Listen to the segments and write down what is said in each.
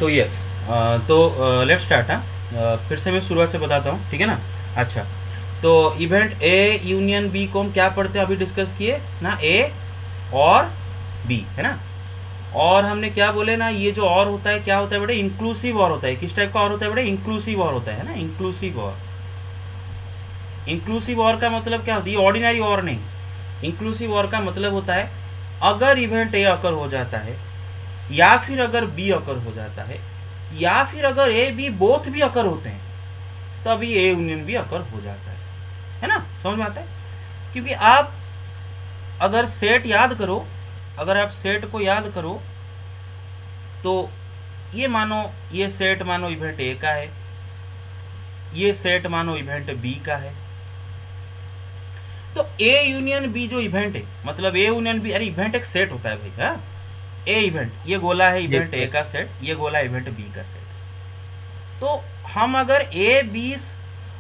तो यस, तो let's start. फिर से मैं शुरुआत से बताता हूँ, ठीक है ना। अच्छा, तो इवेंट ए यूनियन बी को हम क्या पढ़ते हैं, अभी डिस्कस किए ना, ए और बी, है ना। और हमने क्या बोले ना, ये जो और होता है क्या होता है बेटे, इंक्लूसिव और होता है। किस टाइप का और होता है बेटे, इंक्लूसिव और होता है ना, इंक्लूसिव और। इंक्लूसिव और का मतलब क्या होती है, ऑर्डिनरी और नहीं। इंक्लूसिव और का मतलब होता है अगर इवेंट ए अकर हो जाता है, या फिर अगर बी अकर हो जाता है, या फिर अगर ए बी बोथ भी अकर होते हैं, तभी ए यूनियन बी अकर हो जाता है ना। समझ में आता है। क्योंकि आप अगर सेट याद करो, अगर आप सेट को याद करो, तो ये मानो, ये सेट मानो इवेंट ए का है, ये सेट मानो इवेंट बी का है। तो ए यूनियन बी जो इवेंट है, मतलब ए यूनियन बी, अरे इवेंट एक सेट होता है भाई, हाँ। ए इवेंट, ये गोला है यस इवेंट ए सर। का सेट, ये गोला इवेंट बी का सेट। तो हम अगर ए बी,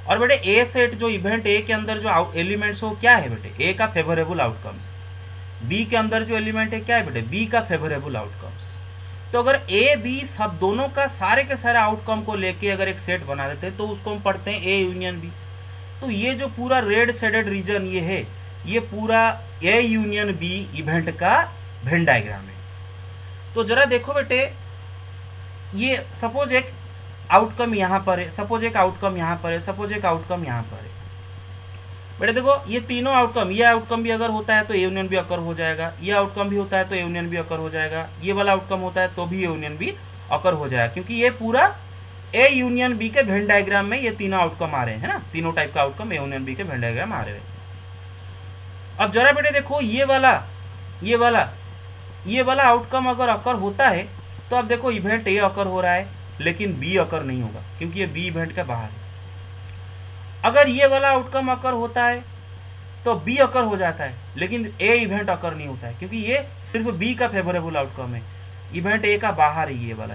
और बेटे ए सेट जो इवेंट ए के अंदर जो एलिमेंट्स हो क्या है बेटे, ए का फेवरेबल आउटकम्स। बी के अंदर जो एलिमेंट है क्या है बेटे, बी का फेवरेबल आउटकम्स। तो अगर ए बी सब दोनों का सारे के सारे आउटकम को लेके अगर एक सेट बना देते हैं, तो उसको हम पढ़ते हैं ए यूनियन बी। तो ये जो पूरा रेड शेडेड रीजन ये है, ये पूरा ए यूनियन बी इवेंट का वेन डायग्राम है। तो जरा देखो बेटे, ये सपोज एक आउटकम यहाँ पर है, सपोज एक आउटकम यहाँ पर है, सपोज एक आउटकम यहाँ पर है। बेटे देखो, ये तीनों आउटकम, ये आउटकम भी अगर होता है तो ए यूनियन भी अकर हो जाएगा, ये आउटकम भी होता है तो ए यूनियन भी अकर हो जाएगा, ये वाला आउटकम होता है तो भी ए यूनियन भी अकर हो जाएगा, क्योंकि ये पूरा ए यूनियन बी के वेन डायग्राम में ये तीनों आउटकम आ रहे हैं, है ना। तीनों टाइप का आउटकम ए यूनियन बी के वेन डायग्राम आ रहे हैं। अब जरा बेटे देखो, ये वाला, ये वाला, ये वाला आउटकम अगर अकर होता है, तो अब देखो इवेंट ए अकर हो रहा है, लेकिन बी अकर नहीं होगा, क्योंकि ये बी इवेंट के बाहर है। अगर ये वाला आउटकम अकर होता है, तो बी अकर हो जाता है, लेकिन ए इवेंट अकर नहीं होता है, क्योंकि ये सिर्फ बी का फेवरेबल आउटकम है, इवेंट ए का बाहर है ये वाला।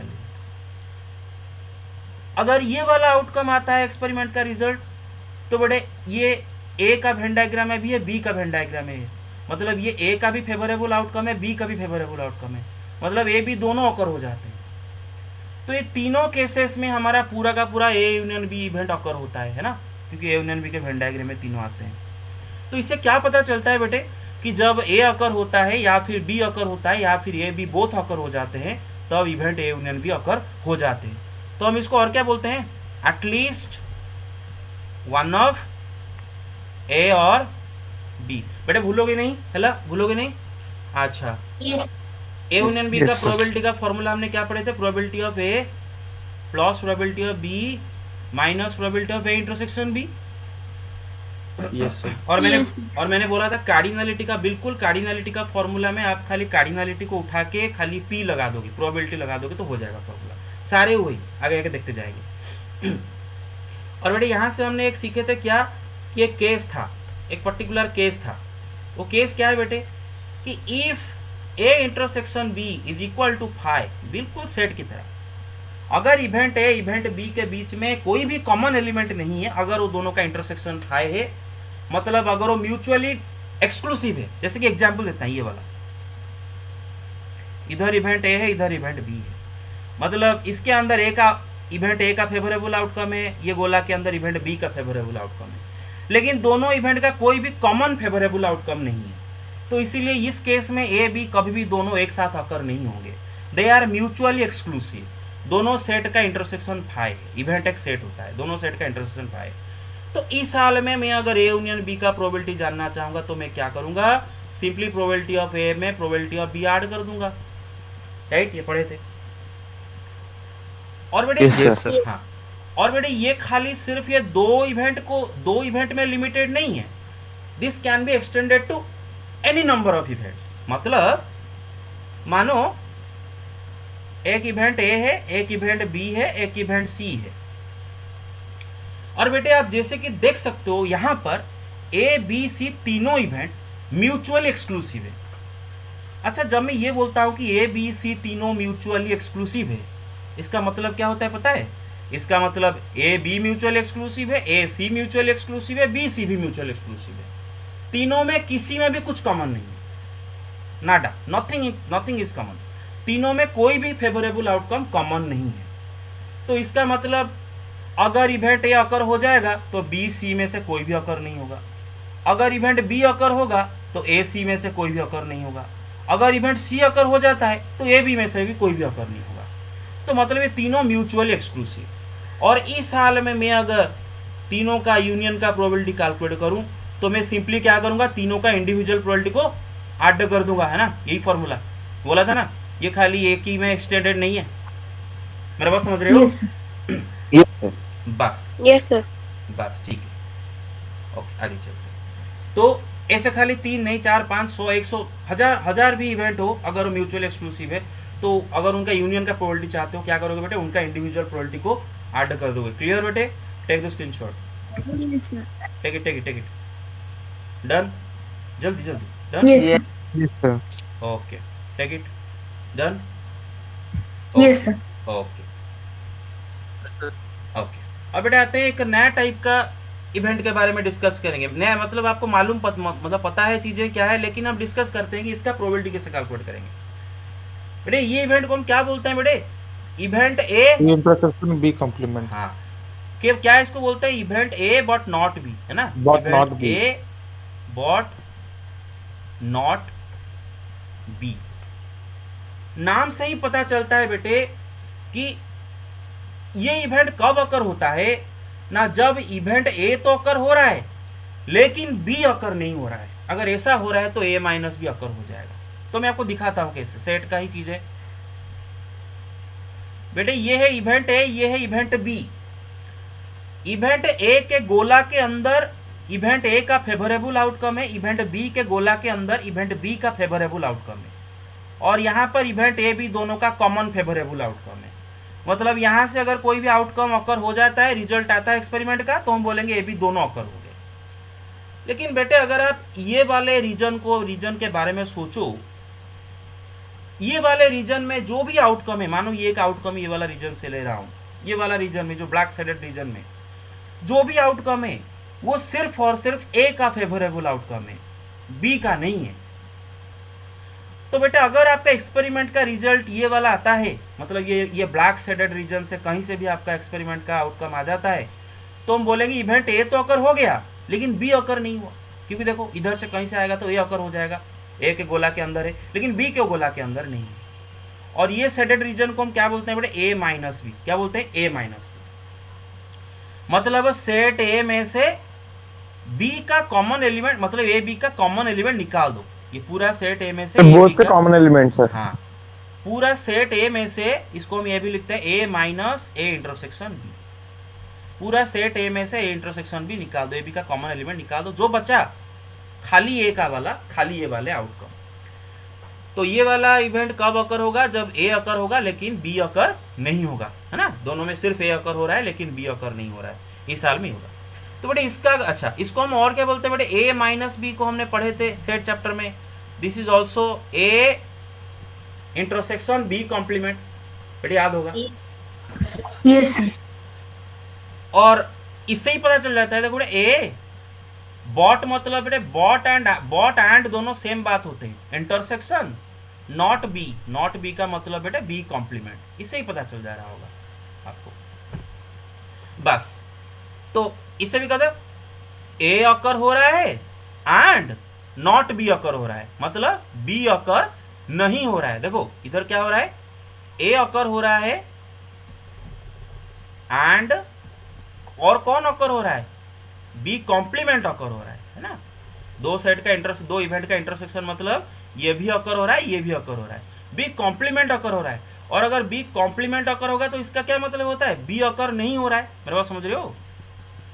अगर ये वाला आउटकम आता है एक्सपेरिमेंट का रिजल्ट, तो बड़े ये ए का वेन डायग्राम है भी है, बी का वेन डायग्राम है, मतलब ये ए का भी फेवरेबल आउटकम है, बी का भी फेवरेबल आउटकम है, मतलब ए बी दोनों अकर हो जाते हैं। तो ये तीनों केसेस में हमारा पूरा का पूरा A union B event occur होता है ना, क्योंकि ए यूनियन बी के वेन डायग्राम में तीनों आते हैं। तो इससे क्या पता चलता है बेटे, कि जब ए अकर होता है या फिर बी अकर होता है या फिर ए बी बोथ अकर हो जाते हैं, तब event A union be occur हो जाते हैं। तो हम इसको और क्या बोलते हैं, एटलीस्ट वन ऑफ ए और बी। बेटे भूलोगे नहीं, है ना, भूलोगे नहीं। अच्छा, yes. A yes union B का यस सर। प्रोबेबिलिटी का फॉर्मूला हमने क्या पढ़े थे, probability of A plus probability of B minus probability of A intersection B. Yes sir. और मैंने यस। और मैंने बोला था कार्डिनलिटी का, बिल्कुल कार्डिनलिटी का फॉर्मूला में आप खाली कार्डिनलिटी को उठा के खाली पी लगा दोगे, प्रोबेबिलिटी लगा दोगे, तो हो जाएगा फॉर्मूला। सारे वही आगे आगे देखते जाएंगे। और बेटे यहाँ से हमने एक सीखे थे क्या, कि एक केस था, एक पर्टिकुलर केस था। वो केस क्या है बेटे, कि if A intersection B is equal to phi, बिल्कुल सेट की तरह, अगर इवेंट ए इवेंट बी के बीच में कोई भी कॉमन एलिमेंट नहीं है, अगर वो दोनों का इंटरसेक्शन फाई है, मतलब अगर वो म्यूचुअली एक्सक्लूसिव है। जैसे कि एग्जांपल देता है ये वाला, इधर इवेंट ए है, इधर इवेंट बी है, मतलब इसके अंदर ए का इवेंट ए का फेवरेबल आउटकम है, ये गोला के अंदर इवेंट बी का फेवरेबल आउटकम है, लेकिन दोनों इवेंट का कोई भी कॉमन फेवरेबल आउटकम नहीं है। तो इसीलिए इस केस में ए बी कभी भी दोनों एक साथ अकर नहीं होंगे, दे आर म्यूचुअली एक्सक्लूसिव। दोनों सेट का इंटरसेक्शन फाई है, इवेंट एक सेट होता है, दोनों सेट का इंटरसेक्शन फाई। तो इस हाल में मैं अगर ए यूनियन बी का प्रोबेबिलिटी जानना चाहूंगा, तो मैं क्या करूंगा, सिंपली प्रोबेबिलिटी ऑफ ए में प्रोबेबिलिटी ऑफ बी ऐड कर दूंगा, राइट, ये पढ़े थे। और बेटे यस यस सर। सर, हाँ। और बेटे ये खाली सिर्फ ये दो इवेंट में लिमिटेड नहीं है, this can be extended to any number of events. मतलब मानो एक इवेंट ए है, एक इवेंट बी है, एक इवेंट सी है, और बेटे आप जैसे कि देख सकते हो यहां पर ए बी सी तीनों इवेंट म्यूचुअली एक्सक्लूसिव है। अच्छा, जब मैं ये बोलता हूं कि ए बी सी तीनों म्यूचुअली एक्सक्लूसिव है, इसका मतलब क्या होता है पता है, इसका मतलब ए बी म्यूचुअल एक्सक्लूसिव है, ए सी म्यूचुअल एक्सक्लूसिव है, बी सी भी म्यूचुअल एक्सक्लूसिव है, तीनों में किसी में भी कुछ कॉमन नहीं है, नाडा, नथिंग इज कॉमन। तीनों में कोई भी फेवरेबल आउटकम कॉमन नहीं है। तो इसका मतलब अगर इवेंट ए अकर हो जाएगा तो बी सी में से कोई भी अकर नहीं होगा, अगर इवेंट बी अकर होगा तो ए सी में से कोई भी अकर नहीं होगा, अगर इवेंट सी अकर हो जाता है तो ए बी में से भी कोई भी अकर नहीं होगा। तो मतलब ये तीनों म्यूचुअली एक्सक्लूसिव। और इस हाल में मैं अगर तीनों का यूनियन का प्रोबेबिलिटी कैलकुलेट करूं तो मैं सिंपली क्या करूंगा, तीनों का इंडिविजुअल प्रोबेबिलिटी को ऐड कर दूंगा, है ना, यही फॉर्मूला बोला था ना। ये खाली एक ही में एक्सटेंडेड नहीं है, मेरा बात समझ रहे हो? यस बस यस सर। बस ठीक है, ओके आगे चलते हैं। तो ऐसे खाली 3 नहीं 4 5 100 100 1000 भी इवेंट हो, अगर म्यूचुअल एक्सक्लूसिव है तो अगर उनका यूनियन का प्रोबेबिलिटी चाहते हो क्या करोगे बेटे, उनका इंडिविजुअल प्रोबेबिलिटी को ऐड कर दोगे। क्लियर बेटे? Take the screenshot, take it done, जल्दी जल्दी done. Yes Yes, sir. Okay take it done. Yes sir. Okay okay, अब बेटा आते हैं एक नया टाइप का इवेंट के बारे में डिस्कस करेंगे। नया मतलब आपको मालूम मतलब पता है चीज़ें क्या है, लेकिन अब डिस्कस करते हैं कि इसका प्रोबेबिलिटी कैसे कैलकुलेट करेंगे। बेटे ये इवेंट को हम क्या बोलते हैं बेटे? Event A, A intersection B complement. हाँ कि क्या इसको बोलते हैं, event A but not be, है ना, But not B. A but not be. नाम से ही पता चलता है बेटे कि ये इवेंट कब अकर होता है ना, जब इवेंट ए तो अकर हो रहा है लेकिन बी अकर नहीं हो रहा है। अगर ऐसा हो रहा है तो ए माइनस बी अकर हो जाएगा। तो मैं आपको दिखाता हूं कैसे, सेट का ही चीज है बेटे। ये है इवेंट ए, ये है इवेंट बी। इवेंट ए के गोला के अंदर इवेंट ए का फेवरेबल आउटकम है, इवेंट बी के गोला के अंदर इवेंट बी का फेवरेबल आउटकम है, और यहां पर इवेंट ए बी दोनों का कॉमन फेवरेबल आउटकम है। मतलब यहां से अगर कोई भी आउटकम अकर हो जाता है, रिजल्ट आता है एक्सपेरिमेंट का, तो हम बोलेंगे ए बी दोनों अकर हो गए। लेकिन बेटे अगर आप ये वाले रीजन के बारे में सोचो, ये वाले रीजन में जो भी आउटकम है, मानो ये एक आउटकम ये वाला रीजन से ले रहा हूं, ये वाला रीजन में जो ब्लैक शेडेड रीजन में जो भी आउटकम है वो सिर्फ और सिर्फ ए का फेवरेबल आउटकम है, बी का नहीं है। तो बेटा अगर आपका एक्सपेरिमेंट का रिजल्ट ये वाला आता है, मतलब ये ब्लैक शेडेड रीजन से कहीं से भी आपका एक्सपेरिमेंट का आउटकम आ जाता है, तो हम बोलेंगे इवेंट ए तो अकर हो गया लेकिन बी अकर नहीं हुआ। क्योंकि देखो इधर से कहीं से आएगा तो ए अकर हो जाएगा, ए के गोला के अंदर है लेकिन बी के गोला के अंदर नहीं है। और ये शेडेड रीजन को हम क्या बोलते हैं बेटे? A minus B. क्या बोलते हैं? ए माइनस बी। मतलब सेट ए में से बी का कॉमन एलिमेंट, मतलब ए बी का कॉमन एलिमेंट निकाल दो। ये पूरा सेट ए में से Both से common element, sir. हाँ, पूरा सेट ए में से इसको हम ये भी लिखते हैं ए माइनस ए इंटरसेक्शन बी। पूरा सेट ए में से ए इंटरसेक्शन बी निकाल दो, ए बी का कॉमन एलिमेंट निकाल दो, जो बचा खाली ए का वाला, खाली ए वाले आउटकम। तो ये वाला इवेंट कब अकर होगा? जब ए अकर होगा लेकिन बी अकर नहीं होगा, है ना। दोनों में सिर्फ ए अकर हो रहा है लेकिन बी अकर नहीं हो रहा है, इस साल में होगा। तो बेटे इसका अच्छा, इसको हम और क्या बोलते हैं बेटे? ए माइनस बी को हमने पढ़े थे सेट चैप्टर में। This is also A intersection B complement, बेटे याद होगा। यस और इससे ही पता चल जाता है, देखो बेटे ए बॉट मतलब बेटे बॉट एंड दोनों सेम बात होते हैं। इंटरसेक्शन नॉट बी का मतलब बेटे बी कॉम्प्लीमेंट, इससे ही पता चल जा रहा होगा आपको। बस तो इससे भी कहते ए अकर हो रहा है एंड नॉट बी अकर हो रहा है, मतलब बी अकर नहीं हो रहा है। देखो इधर क्या हो रहा है? ए अकर हो रहा है एंड और कौन अकर हो रहा है? बी कॉम्प्लीमेंट अकर हो रहा है ना। दो इवेंट का इंटरसेक्शन मतलब ये भी अकर हो रहा है, ये भी अकर हो रहा है, बी कॉम्प्लीमेंट अकर हो रहा है। और अगर बी कॉम्प्लीमेंट अकर होगा तो इसका क्या मतलब होता है? बी अकर नहीं हो रहा है। मेरे बात समझ रहे हो?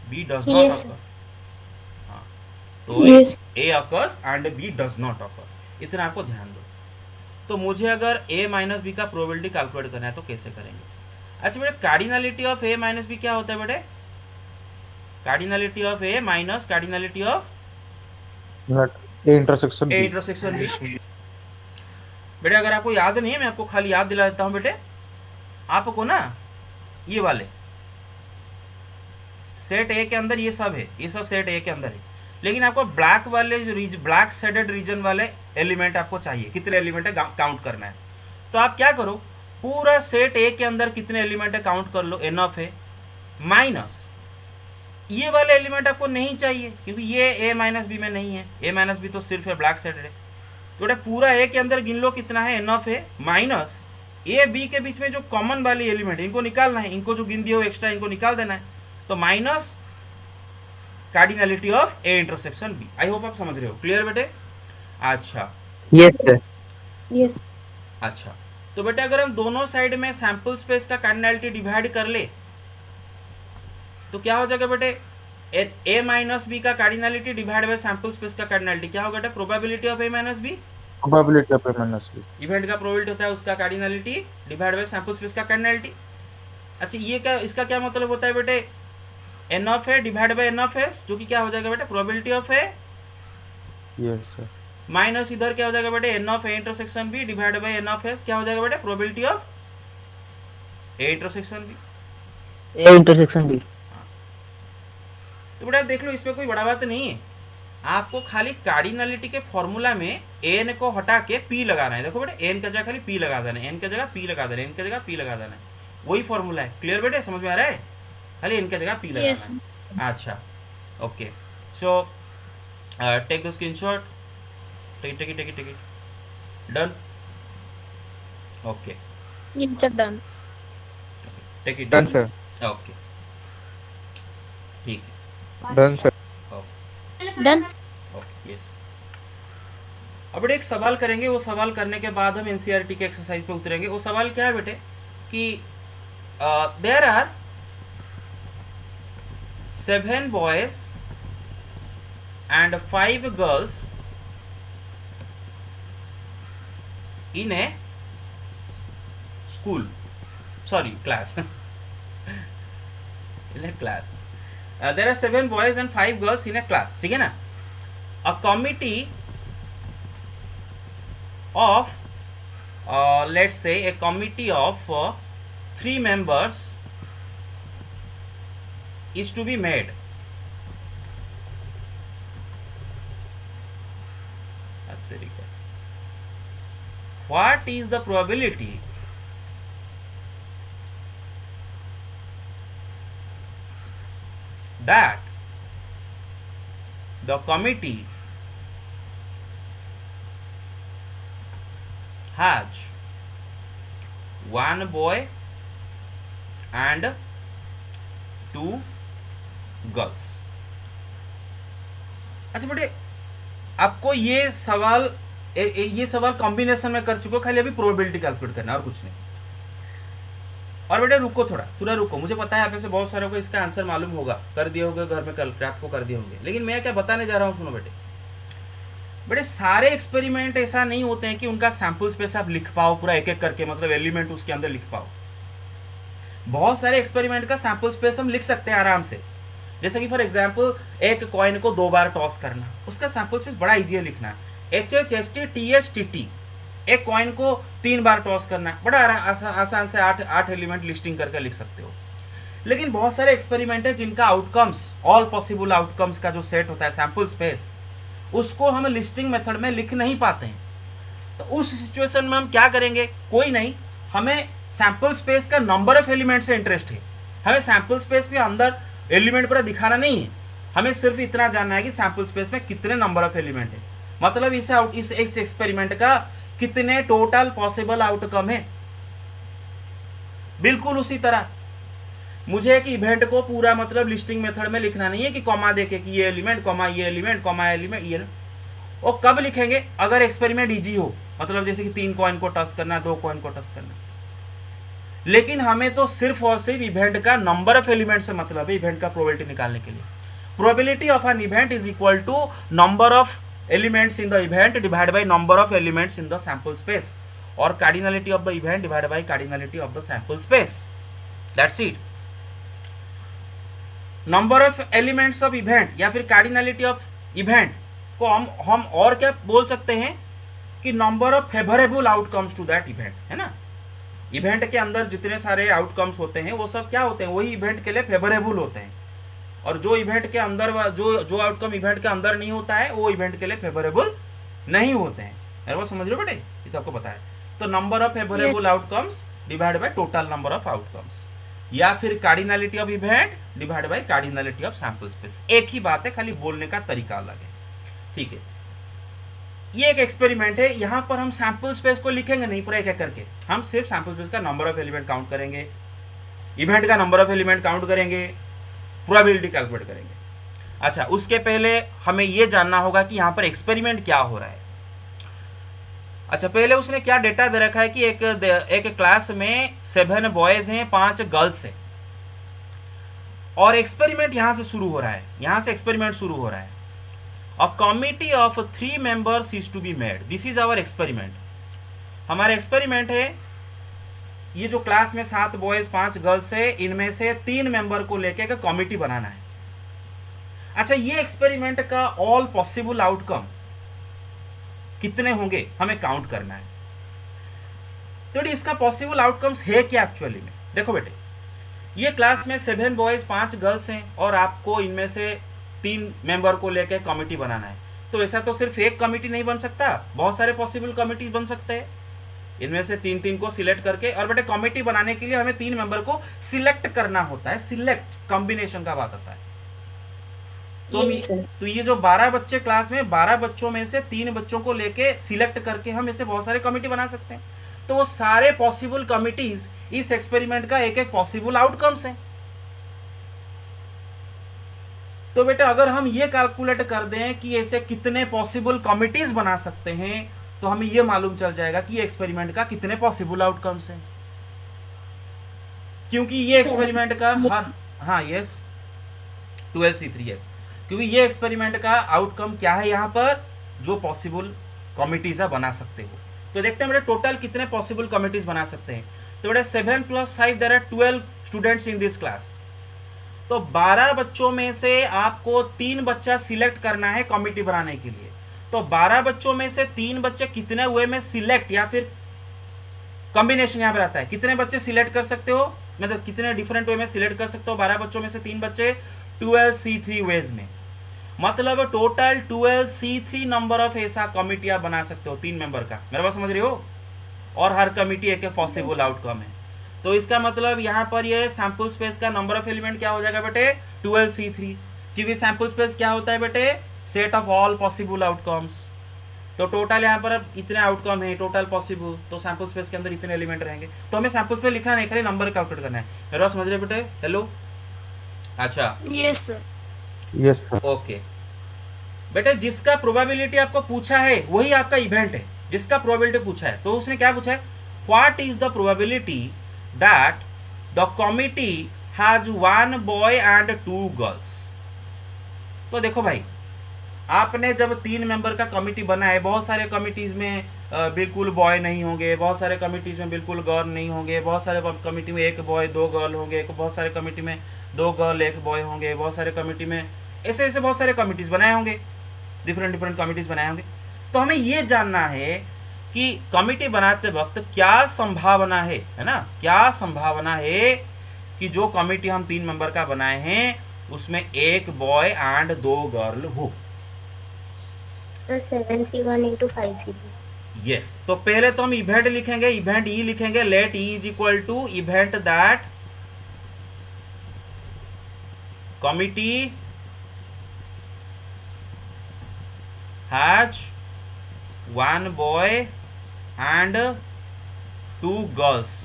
B does not occur. हाँ, तो A occurs and B does not occur, इतना आपको ध्यान दो। तो मुझे अगर ए माइनस बी का प्रोबेबिलिटी कैलकुलेट करना है तो कैसे करेंगे? अच्छा बेटे, cardinality of A minus B क्या होता है बेटे? Cardinality of A minus cardinality of A intersection A B. Intersection B. बेटे अगर आपको याद नहीं है, मैं आपको खाली याद दिला देता हूं बेटे। आपको ना ये वाले सेट ए के अंदर ये सब है, ये सब सेट ए के अंदर है, लेकिन आपको ब्लैक वाले जो ब्लैक शेडेड रीजन वाले एलिमेंट आपको चाहिए। कितने एलिमेंट है काउंट करना है। तो आप क्या करो, पूरा सेट ए के अंदर कितने एलिमेंट है काउंट कर लो, एन ऑफ ए माइनस ये वाले एलिमेंट आपको नहीं चाहिए क्योंकि ये ए माइनस बी में नहीं है, ए माइनस बी तो सिर्फ है ब्लैक साइड है। तो बेटा पूरा ए के अंदर गिन लो कितना है, n of A minus A B के बीच में जो कॉमन वाली एलिमेंट इनको निकालना है, इनको जो गिन दिए हो एक्स्ट्रा इनको निकाल देना है, तो minus cardinality of A intersection B. I hope आप समझ रहे हो, क्लियर बेटे? अच्छा Yes, sir. Yes. अच्छा, तो बेटा अगर हम दोनों साइड में सैंपल स्पेस का कार्डिनलिटी डिवाइड कर ले तो क्या हो जाएगा बेटे, ए माइनस बी का cardinality divide by sample space का कार्डिनलिटी क्या होगा बेटा, probability of A minus B, Probability of A minus B. Event का प्रोबेबिलिटी होता है उसका cardinality divide by sample space का कार्डिनलिटी। अच्छा ये क्या, इसका क्या मतलब होता है बेटे, N of A divide by N of S, जो कि क्या हो जाएगा बेटा, probability of A Yes, sir. Minus इधर क्या हो जाएगा बेटे, N of A intersection B divide by N of S, क्या हो जाएगा बेटा, probability of A intersection B. A intersection B. तो बेटा देख लो इसमें कोई बड़ा बात नहीं है, आपको खाली कार्डिनलिटी के फॉर्मूला में एन को हटा के पी लगाना है। देखो बेटा एन का जगह खाली पी लगा देना है, एन की जगह पी लगा देना है, एन की जगह पी लगा देना है, वही फॉर्मूला है। क्लियर बेटे, समझ में आ रहा है? खाली एन की जगह पी लगाना Yes. है। अच्छा okay, so take the screenshot, take it done. Okay Yes, sir. Done. Take it Done, sir. Okay ठीक है, Done, sir. Done. Okay yes. अब बेटे एक सवाल करेंगे, वो सवाल करने के बाद हम एनसीईआरटी के एक्सरसाइज पे उतरेंगे। वो सवाल क्या है बेटे कि there are 7 boys and 5 girls in a school, sorry class, in a class. There are 7 boys and 5 girls in a class, ठीक है ना? A committee of let's say a committee of 3 members is to be made. What is the probability that the committee has 1 boy and 2 girls? अच्छा बेटे आपको ये सवाल ये सवाल कॉम्बिनेशन में कर चुके हो, खाली अभी प्रोबेबिलिटी कैलकुलेट करना और कुछ नहीं। और बेटे रुको थोड़ा रुको, मुझे पता है आप में से बहुत सारे को इसका आंसर मालूम होगा, कर दिए होंगे घर में, कल रात को कर दिए होंगे, लेकिन मैं क्या बताने जा रहा हूँ सुनो बेटे सारे एक्सपेरिमेंट ऐसा नहीं होते हैं कि उनका सैंपल स्पेस आप लिख पाओ पूरा एक एक करके, मतलब एलिमेंट उसके अंदर लिख पाओ। बहुत सारे एक्सपेरिमेंट का सैंपल स्पेस हम लिख सकते हैं आराम से, जैसे कि फॉर एग्जाम्पल एक कॉइन को 2 बार टॉस करना, उसका सैंपल स्पेस बड़ा ईजी है लिखना, HHST एक कॉइन को 3 बार टॉस करना, बड़ा आसान से 8 एलिमेंट लिस्टिंग करके लिख सकते हो। लेकिन बहुत सारे एक्सपेरिमेंट है जिनका आउटकम्स, ऑल पॉसिबल आउटकम्स का जो सेट होता है सैंपल स्पेस, उसको हम लिस्टिंग मेथड में लिख नहीं पाते हैं। तो उस सिचुएशन में हम क्या करेंगे, कोई नहीं, हमें सैंपल स्पेस का नंबर ऑफ एलिमेंट से इंटरेस्ट है, हमें सैंपल स्पेस के अंदर एलिमेंट पूरा दिखाना नहीं है, हमें सिर्फ इतना जानना है कि सैंपल स्पेस में कितने नंबर ऑफ एलिमेंट है, मतलब इस एक्सपेरिमेंट का कितने टोटल पॉसिबल आउटकम है। बिल्कुल उसी तरह मुझे एक इवेंट को पूरा मतलब लिस्टिंग मेथड में लिखना नहीं है कि कॉमा देके कि ये एलिमेंट कॉमा ये एलिमेंट कॉमा एलिमेंट ये, वो कब लिखेंगे अगर एक्सपेरिमेंट इजी हो, मतलब जैसे कि 3 कॉइन को टच करना, 2 कॉइन को टच करना। लेकिन हमें तो सिर्फ और सिर्फ इवेंट का नंबर ऑफ एलिमेंट से मतलब है, इवेंट का प्रोबेबिलिटी निकालने के लिए। Probability of an event is equal to number of elements in the event divide by number of elements in the sample space, और cardinality of the event divide by cardinality of the sample space, that's it. Number of elements of event या फिर cardinality of event को हम और क्या बोल सकते हैं कि number of favourable outcomes to that event, है ना। इवेंट के अंदर जितने सारे आउटकम्स होते हैं वो सब क्या होते हैं, वही इवेंट के लिए फेवरेबल होते हैं, और जो इवेंट के अंदर जो आउटकम इवेंट के अंदर नहीं होता है वो इवेंट के लिए फेवरेबल नहीं होते हैं। वो समझ लो बेटे, ये तो आपको पता है। तो number of favourable outcomes divide by total number of outcomes, या फिर cardinality of event divide by cardinality of sample space. एक ही बात है, खाली बोलने का तरीका अलग है। ठीक है, ये एक एक्सपेरिमेंट है। यहां पर हम सैंपल स्पेस को लिखेंगे नहीं पूरा एक एक करके, हम सिर्फ सैंपल स्पेस का नंबर ऑफ एलिमेंट काउंट करेंगे, इवेंट का नंबर ऑफ एलिमेंट काउंट करेंगे, प्रोबेबिलिटी कैलकुलेट करेंगे। अच्छा, उसके पहले हमें यह जानना होगा कि यहां पर एक्सपेरिमेंट क्या हो रहा है। अच्छा, पहले उसने क्या डेटा दे रखा है कि एक क्लास में 7 बॉयज हैं, 5 गर्ल्स हैं, और एक्सपेरिमेंट यहां से शुरू हो रहा है, यहां से एक्सपेरिमेंट शुरू हो रहा है। A committee of 3 members is to be made, this is our experiment. हमारा एक्सपेरिमेंट है, ये जो क्लास में 7 बॉयज 5 गर्ल्स है, इनमें से 3 मेंबर को लेके एक कमिटी बनाना है। अच्छा, ये एक्सपेरिमेंट का ऑल पॉसिबल आउटकम कितने होंगे हमें काउंट करना है। तो इसका पॉसिबल आउटकम्स है क्या एक्चुअली में। देखो बेटे, ये क्लास में 7 बॉयज 5 गर्ल्स हैं और आपको इनमें से 3 मेंबर को लेकर कमिटी बनाना है। तो ऐसा तो सिर्फ एक कमिटी नहीं बन सकता, बहुत सारे पॉसिबल कमिटी बन सकते हैं। इनमें से 3-3 को सिलेक्ट करके, और बेटे कमिटी बनाने के लिए हमें 3 मेंबर को सिलेक्ट करना होता है, सिलेक्ट कॉम्बिनेशन का बात आता है। तो ये जो 12 बच्चे क्लास में, 12 बच्चों में से 3 बच्चों को लेके सिलेक्ट करके हम ऐसे बहुत सारे कमिटी बना सकते हैं। तो वो सारे पॉसिबल कमिटीज इस एक्सपेरिमेंट का एक एक पॉसिबल आउटकम्स है। तो बेटा अगर हम ये कैलकुलेट कर दें कि ऐसे कितने पॉसिबल कमिटीज बना सकते हैं, तो हमें ये मालूम चल जाएगा कि ये एक्सपेरिमेंट का कितने पॉसिबल आउटकम्स हैं। क्योंकि ये एक्सपेरिमेंट का हाँ यस 12C3 यस, क्योंकि ये एक्सपेरिमेंट का आउटकम क्या है यहाँ पर, जो पॉसिबल कमिटीज बना सकते हो। तो देखते हैं बेटा टोटल कितने पॉसिबल कमिटीज बना सकते हैं। तो बेटा 7 + 5 there are 12 students in this class. तो 12 बच्चों में से आपको 3 बच्चा सिलेक्ट करना है कमिटी बनाने के लिए। तो 12 बच्चों में से 3 बच्चे कितने वे में सिलेक्ट, या फिर कॉम्बिनेशन यहाँ पर आता है, कितने बच्चे सिलेक्ट कर सकते हो, मतलब कितने डिफरेंट वे में सिलेक्ट कर सकते हो। 12 बच्चों में से 3 बच्चे 12C3 वेज में, मतलब टोटल 12C3 नंबर ऑफ ऐसा कमिटी आप बना सकते हो 3 मेंबर का। मेरे बात समझ रहे हो। और हर कमिटी एक पॉसिबल आउटकम है। तो इसका मतलब यहाँ पर ये सैंपल स्पेस का नंबर ऑफ एलिमेंट क्या हो जाएगा बेटे 12C3, क्योंकि सैंपल स्पेस क्या होता है बेटे, set of all possible outcomes. तो टोटल यहाँ पर अब इतने आउटकम है टोटल पॉसिबल, तो सैंपल स्पेस के अंदर इतने एलिमेंट रहेंगे। तो हमें सैंपल स्पेस लिखना नहीं, खाली नंबर कैलकुलेट करना है। मेरे बात समझ रहे बेटे। हेलो, अच्छा yes sir. Yes sir. Okay बेटे, जिसका प्रोबेबिलिटी आपको पूछा है वही आपका इवेंट है, जिसका प्रोबेबिलिटी पूछा है। तो उसने क्या पूछा है, what is the probability that the committee has 1 boy and 2 girls. तो देखो भाई, आपने जब 3 मेंबर का कमिटी बना है, बहुत सारे कमिटीज में बिल्कुल बॉय नहीं होंगे, बहुत सारे कमिटीज में बिल्कुल गर्ल नहीं होंगे, बहुत सारे कमिटी में 1 बॉय 2 गर्ल होंगे, बहुत सारे कमिटी में 2 गर्ल 1 बॉय होंगे, बहुत सारे कमिटी में ऐसे ऐसे बहुत सारे कमिटीज बनाए होंगे, डिफरेंट कमिटीज बनाए होंगे। तो हमें ये जानना है कि कमिटी बनाते वक्त क्या संभावना है ना, क्या संभावना है कि जो कमिटी हम 3 मेंबर का बनाए हैं उसमें 1 बॉय एंड 2 गर्ल हो। 7C1 × 5C2। यस, तो पहले तो हम इवेंट लिखेंगे, इवेंट ई लिखेंगे, let E is equal to event that committee has 1 boy and 2 girls.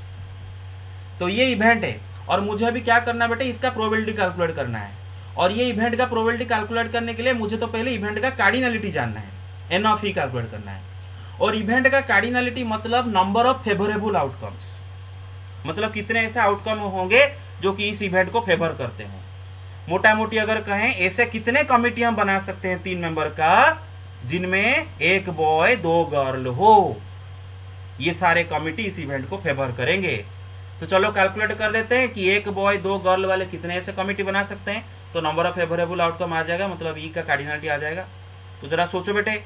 तो ये इवेंट है, और मुझे अभी क्या करना है बेटे, इसका प्रोबेबिलिटी कैलकुलेट करना है। और ये इवेंट का प्रोबेबिलिटी कैलकुलेट करने के लिए मुझे तो पहले इवेंट का कार्डिनलिटी जानना है, एन ऑफ ई कैलकुलेट करना है। और इवेंट का कार्डिनलिटी मतलब नंबर ऑफ फेवरेबल आउटकम्स, मतलब कितने ऐसे आउटकम होंगे जो कि इस इवेंट को फेवर करते हो। मोटा मोटी अगर कहें, ऐसे कितने कमिटी हम बना सकते हैं 3 मेंबर का जिनमें 1 बॉय 2 गर्ल हो। ये सारे कमिटी इस इवेंट को फेवर करेंगे। तो चलो कैलकुलेट कर लेते हैं कि 1 बॉय 2 गर्ल वाले कितने ऐसे कमिटी बना सकते हैं। तो नंबर ऑफ फेवरेबल आउटकम आ जाएगा, मतलब ई का कार्डिनलिटी आ जाएगा। तो जरा सोचो बेटे,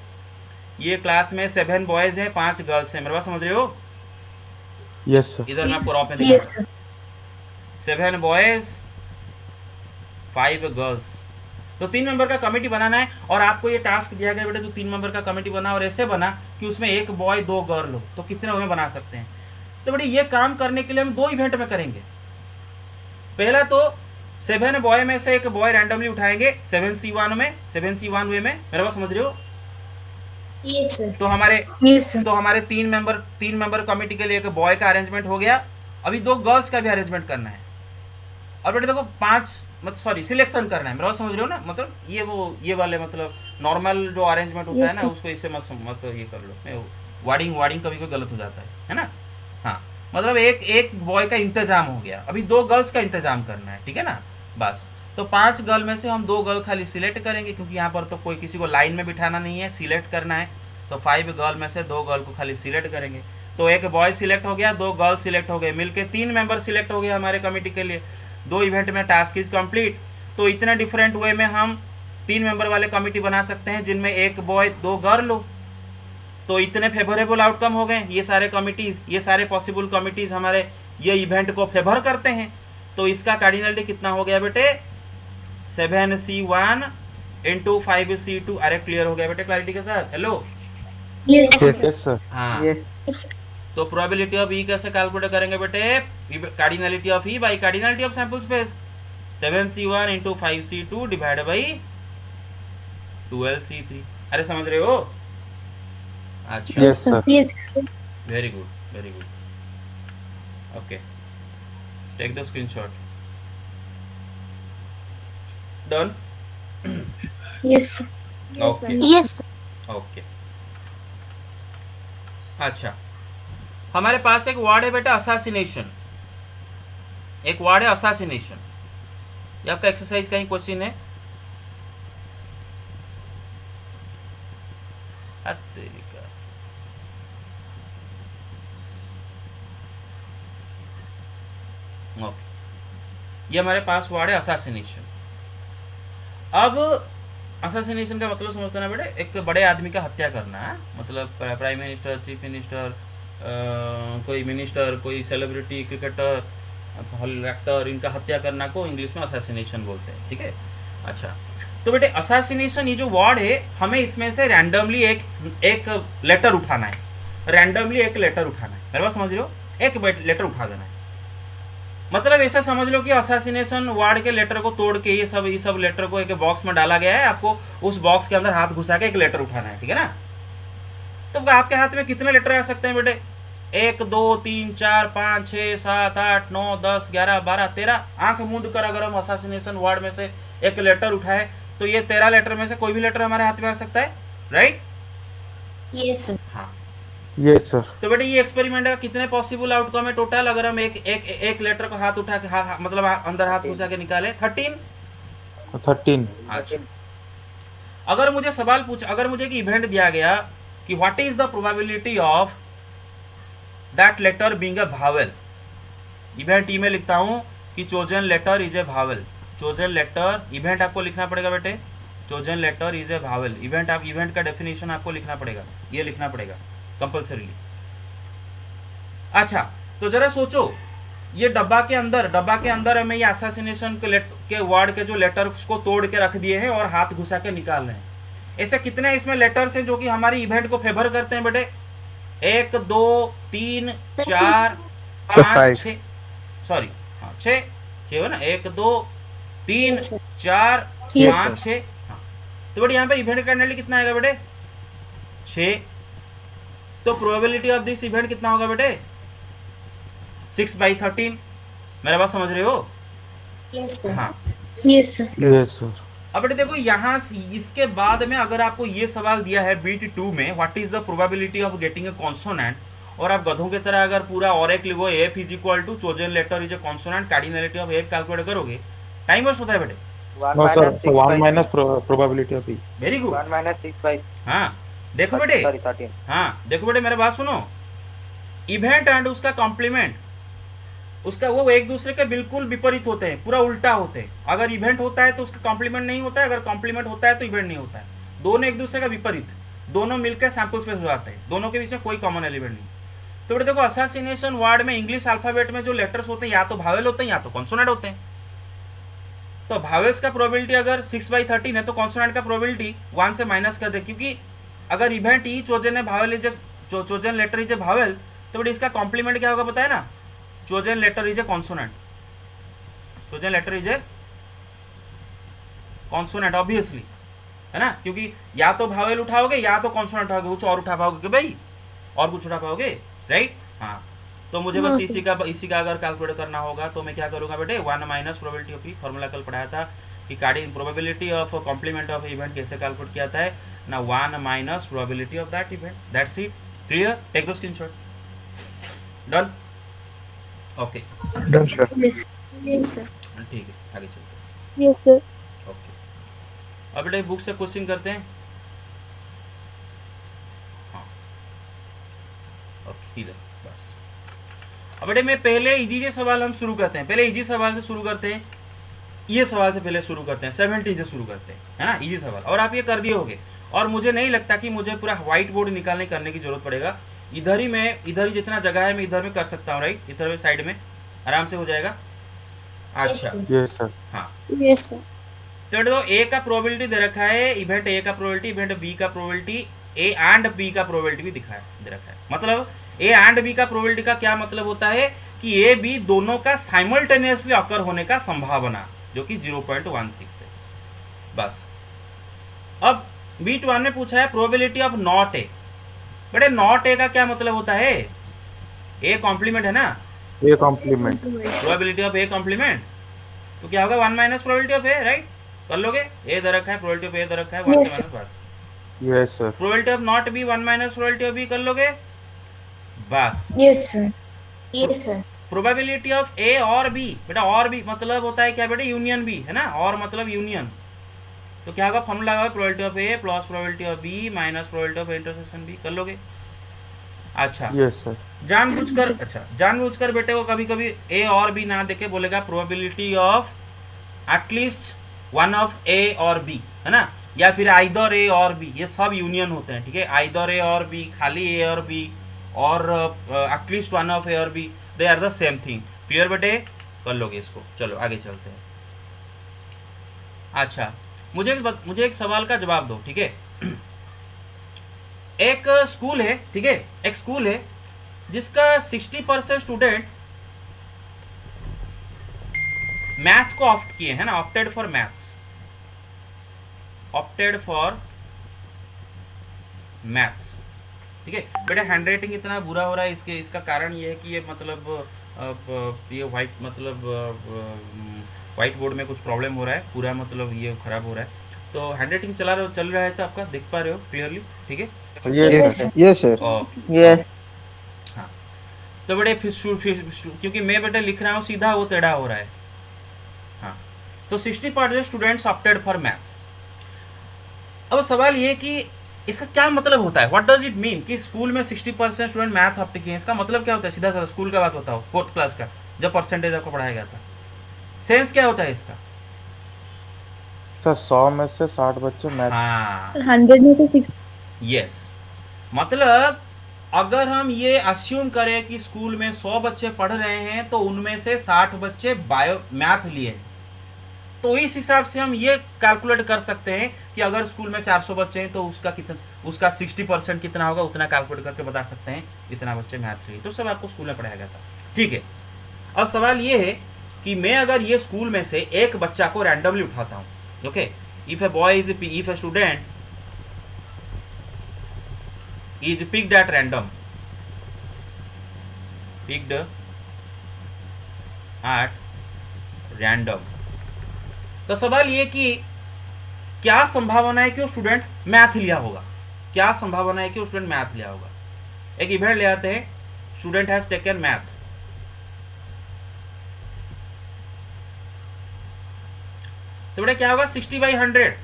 ये क्लास में 7 बॉयज हैं 5 गर्ल्स हैं, मेरे बात समझ रहे हो। Yes sir. इधर मैं आपको रॉ में दिखा रहा हूं, 7 बॉयज 5 गर्ल्स। तो 3 मेंबर का कमेटी बनाना है और आपको ये टास्क दिया गया बेटे, तो 3 मेंबर का कमेटी बना और ऐसे बना कि उसमें 1 बॉय 2 गर्ल हो, तो कितने हमें बना सकते हैं। तो बेटे ये काम करने के लिए हम 2 इवेंट में करेंगे। पहला तो 7 बॉय में से 1 बॉय रैंडमली उठाएंगे 7C1 में, 7C1 वे में, मेरा बात समझ रहे हो। Yes, sir. तो हमारे Yes, sir. तो हमारे 3 मेंबर कमेटी के लिए 1 बॉय का अरेंजमेंट हो गया। अभी 2 गर्ल्स का भी अरेंजमेंट करना है। और बेटे देखो 5 मतलब सिलेक्शन करना है, मेरा बात समझ रहे हो ना। मतलब ये वाले मतलब नॉर्मल जो अरेंजमेंट होता है ना, उसको इससे मत ये कर लो, वार्डिंग कभी कोई गलत हो जाता है ना। हाँ, मतलब एक बॉय का इंतजाम हो गया, अभी 2 गर्ल्स का इंतजाम करना है, ठीक है ना। बस तो 5 गर्ल में से हम 2 गर्ल खाली सिलेक्ट करेंगे, क्योंकि यहाँ पर तो कोई किसी को लाइन में बिठाना नहीं है, सिलेक्ट करना है। तो 5 गर्ल में से 2 गर्ल को खाली सिलेक्ट करेंगे। तो 1 बॉय सिलेक्ट हो गया, 2 गर्ल सिलेक्ट हो गए, मिलके 3 मेंबर सिलेक्ट हो गए हमारे कमेटी के लिए। 2 इवेंट में टास्क इज कंप्लीट। तो इतने डिफरेंट वे में हम 3 मेंबर वाले कमेटी बना सकते हैं, जिनमें 1 बॉय 2 गर्ल हो। तो इतने फेवरेबल आउटकम हो गए। ये सारे कमिटीज़, ये सारे पॉसिबल कमिटीज़ हमारे ये इवेंट को फेवर करते हैं। तो इसका कार्डिनलिटी कितना हो गया बेटे, 7C1 इंटू 5C2। अरे क्लियर हो गया बेटे क्लैरिटी के साथ। Hello, Yes, Yes, sir. yes, sir. हाँ। Yes. Yes. तो प्रोबेबिलिटी ऑफ ई कैसे कैलकुलेट करेंगे बेटे, cardinality of E by cardinality of sample space. 7C1 into 5C2 divide by 12C3। अरे समझ रहे हो। अच्छा, Yes, sir. Yes. Very good, very good. Okay, take the screenshot. Done. Yes, sir. Okay Yes, sir. Okay. अच्छा, हमारे पास एक word है बेटा असासिनेशन। एक वर्ड है असासिनेशन। ये आपका एक्सरसाइज का ही क्वेश्चन है। ओके, ये हमारे पास वर्ड है असासिनेशन। अब असासिनेशन का मतलब समझते ना बेटे, एक बड़े आदमी का हत्या करना है। मतलब प्राइम मिनिस्टर, चीफ मिनिस्टर, कोई मिनिस्टर, कोई सेलिब्रिटी, क्रिकेटर, एक्टर, इनका हत्या करना को इंग्लिश में असासिनेशन बोलते हैं, ठीक है। अच्छा, तो बेटे असासिनेशन ये जो वर्ड है, हमें इसमें से रैंडमली एक लेटर उठाना है। रैंडमली एक लेटर उठाना है, मेरे बात समझ रहे हो। एक लेटर उठा देना है। मतलब ऐसा समझ लो कि असासिनेशन वर्ड के लेटर को तोड़ के ये सब लेटर को एक बॉक्स में डाला गया है। आपको उस बॉक्स के अंदर हाथ घुसा के एक लेटर उठाना है, ठीक है ना। तो आपके हाथ में कितने लेटर आ सकते हैं बेटे, 1 2 3 4 5 6 7 8 9 10 11 12 13। आंख मूंद कर अगर हम असासिनेशन वर्ड में से एक लेटर उठाए, तो ये 13 लेटर में से कोई भी लेटर हमारे हाथ में आ सकता है, राइट। Yes, sir. हाँ, Yes, sir. तो बेटे ये एक्सपेरिमेंट का कितने पॉसिबल आउटकम है टोटल, अगर हम एक लेटर को हाथ उठा के मतलब अंदर हाथ घुसा के निकाले, 13। 13. अच्छा, अगर मुझे एक इवेंट दिया गया कि what is the probability of that letter being a vowel. Event E में लिखता हूं कि chosen letter is a vowel. Chosen letter, event आपको लिखना पड़ेगा बेटे, chosen letter is a vowel. Event का डेफिनेशन आपको लिखना पड़ेगा, ये लिखना पड़ेगा कंपल्सरीली। अच्छा, तो जरा सोचो, ये डब्बा के अंदर हमें ये असासिनेशन के वर्ड के जो लेटर्स को तोड़ के रख दिए हैं और हाथ घुसा के निकाल रहे हैं। ऐसे कितने इसमें लेटर्स हैं जो कि हमारी इवेंट को फेवर करते हैं बेटे, 1 2 3 4 5 6, सॉरी हाँ 6 हो ना, 1 2 3 4 5 6। हाँ, तो बेटे यहाँ पर इवेंट करने कितना आएगा बेटे, 6। तो प्रोबेबिलिटी ऑफ दिस इवेंट कितना होगा बेटे, 6/13। मेरा बात समझ रहे हो। Yes, sir. हाँ, Yes, sir. Yes, sir. अब बेटे देखो यहाँ इसके बाद में अगर आपको ये सवाल दिया है बीट 2 में, what is the probability of getting a consonant, और आप गधों की तरह अगर पूरा और एक लिखो, F is equal to chosen letter is a consonant, cardinality of F calculate करोगे, टाइम वेस्ट होता है बेटे। No, sir. 1 minus probability of E. Very good. 1 minus 6 by हाँ देखो बेटे, 13. हाँ देखो बेटे मेरे बात सुनो, इवेंट एंड उसका कॉम्प्लीमेंट, उसका वो एक दूसरे के बिल्कुल विपरीत होते हैं, पूरा उल्टा होते हैं। अगर इवेंट होता है तो उसका कॉम्प्लीमेंट नहीं होता है, अगर कॉम्प्लीमेंट होता है तो इवेंट नहीं होता है। दोनों एक दूसरे का विपरीत, दोनों मिलकर सैंपल स्पेस हो जाते हैं, दोनों के बीच में कोई कॉमन एलिमेंट नहीं। तो बेटे देखो असासिनेशन वर्ड में इंग्लिश अल्फाबेट में जो लेटर्स होते हैं या तो वावेल होते हैं या तो कॉन्सोनेंट होते हैं। तो भावेल्स का प्रोबेबिलिटी अगर 6/13 है तो कॉन्सोनेंट का प्रोबेबिलिटी 1 से माइनस कर दे, क्योंकि अगर इवेंट ई चोजन है vowel is chosen letter is a vowel, तो बेटा इसका कॉम्प्लीमेंट क्या होगा पता है ना, chosen letter is a consonant, chosen letter is a consonant obviously, है ना, क्योंकि या तो भावेल उठाओगे या तो कॉन्सोनेंट उठाओगे, कुछ और उठा पाओगे कि भाई, और कुछ उठा पाओगे, राइट। हाँ, तो मुझे बस इसी का अगर कैलकुलेट करना होगा तो मैं क्या करूंगा बेटे, 1 minus probability of E, formula कल पढ़ाया था कि कार्डिन probability of complement of event कैसे कैलकुलेट किया था ना, 1 minus probability of that event, that's it, clear, take the screenshot, done, okay, done sir. Yes. Yes, sir. ठीक है, आगे चलते हैं, Yes, sir. ओके। अब बेटे बुक से क्वेश्चन करते हैं, हाँ, ओके, इधर बस। अब बेटे मैं पहले इजी से सवाल हम शुरू करते हैं, पहले इजी सवाल से शुरू करते हैं, ये सवाल से पहले शुरू करते हैं, 17 से शुरू करते हैं, है ना, इजी सवाल, और आप ये कर दिए होगे, और मुझे नहीं लगता कि मुझे पूरा व्हाइट बोर्ड निकालने करने की जरूरत पड़ेगा, इधर ही जितना जगह है मैं इधर में कर सकता हूँ, राइट, इधर में साइड में आराम से हो जाएगा। अच्छा, यस सर। हाँ, Yes, sir. तो ए का प्रोबेबिलिटी दे रखा है, इवेंट ए का प्रोबेबिलिटी, इवेंट बी का प्रोबेबिलिटी, ए एंड बी का प्रोबेबिलिटी भी दिखाया दे रखा है, मतलब ए एंड बी का प्रोबेबिलिटी का क्या मतलब होता है कि ए बी दोनों का साइमल्टेनियसली अकर होने का संभावना, जो कि 0.16 है, बस। अब B1 में पूछा है प्रोबेबिलिटी ऑफ नॉट ए, बेटे नॉट ए का क्या मतलब होता है, ए कॉम्प्लीमेंट है ना, A complement, probability of A complement, तो क्या होगा 1 minus probability of A, right, कर लोगे, ए दे रखा है, प्रोबेबिलिटी ऑफ ए दे रखा है, 1 से माइनस, बस। Yes sir. Probability of not B 1 minus probability of B कर लोगे, बस। Yes, sir. Yes, sir. Probability of A और बी, बेटा और बी मतलब होता है क्या बेटा, यूनियन बी, है ना, और मतलब यूनियन, तो क्या होगा, फॉर्मूला होगा probability of A plus probability of B minus probability of intersection B, कर लोगे। अच्छा, यस सर। जानबूझकर बेटे को कभी कभी ए और बी ना देके बोलेगा probability of at least one of A और बी, है ना, या फिर आइदर ए और बी, ये सब यूनियन होते हैं, ठीक है, आइदर ए और बी, खाली ए और बी, और एटलीस्ट वन ऑफ ए और B, they are the same thing, clear बेटे, कर लोगे इसको, चलो आगे चलते हैं। अच्छा, मुझे एक सवाल का जवाब दो, ठीक है, एक स्कूल है, ठीक है, एक स्कूल है जिसका 60% स्टूडेंट मैथ को ऑप्ट किए हैं ना, opted for maths, opted for maths, ठीक है बेटा। हैंडराइटिंग इतना बुरा हो रहा है, इसका कारण ये है कि ये मतलब ये वाइट बोर्ड में कुछ प्रॉब्लम हो रहा है, पूरा मतलब ये खराब हो रहा है, तो हैंडराइटिंग चल रहा है तो आपका देख पा रहे हो क्लियरली, ठीक है, यस सर। यस। हाँ, तो बेटे फिर क्योंकि मैं बेटा लिख रहा हूँ सीधा, वो टेढ़ा हो रहा है, हाँ, तो 60% स्टूडेंट्स ऑप्टेड फॉर मैथ्स। अब सवाल ये कि इसका क्या मतलब होता है, व्हाट डज इट मीन कि स्कूल में 60% स्टूडेंट मैथ ऑप्ट किए, इसका मतलब क्या होता है, सीधा साधा स्कूल का बात बताओ, 4th क्लास का जब परसेंटेज आपको पढ़ाया गया था, सेंस क्या होता है इसका, सर 100 में से 60 बच्चे मैथ, हाँ 100 में तो 6. यस, मतलब अगर हम ये अस्यूम करें कि स्कूल में 100 बच्चे पढ़ रहे हैं तो उनमें से 60 बच्चे बायो मैथ लिए हैं, तो इस हिसाब से हम ये कैलकुलेट कर सकते हैं कि अगर स्कूल में 400 बच्चे हैं तो उसका 60% कितना होगा, उतना कैलकुलेट करके बता सकते हैं इतना बच्चे मैथ लिए, तो सब आपको स्कूल में पढ़ाया गया था, ठीक है। अब सवाल ये है कि मैं अगर ये स्कूल में से एक बच्चा को रैंडमली उठाता हूँ, okay, if a boy is if a student is picked at random, तो सवाल ये कि क्या संभावना है कि वो स्टूडेंट मैथ लिया होगा, क्या संभावना है कि वो स्टूडेंट मैथ लिया होगा। एक इवेंट ले आते हैं, स्टूडेंट हैज टेकन मैथ, तो बेटा क्या होगा 60/100,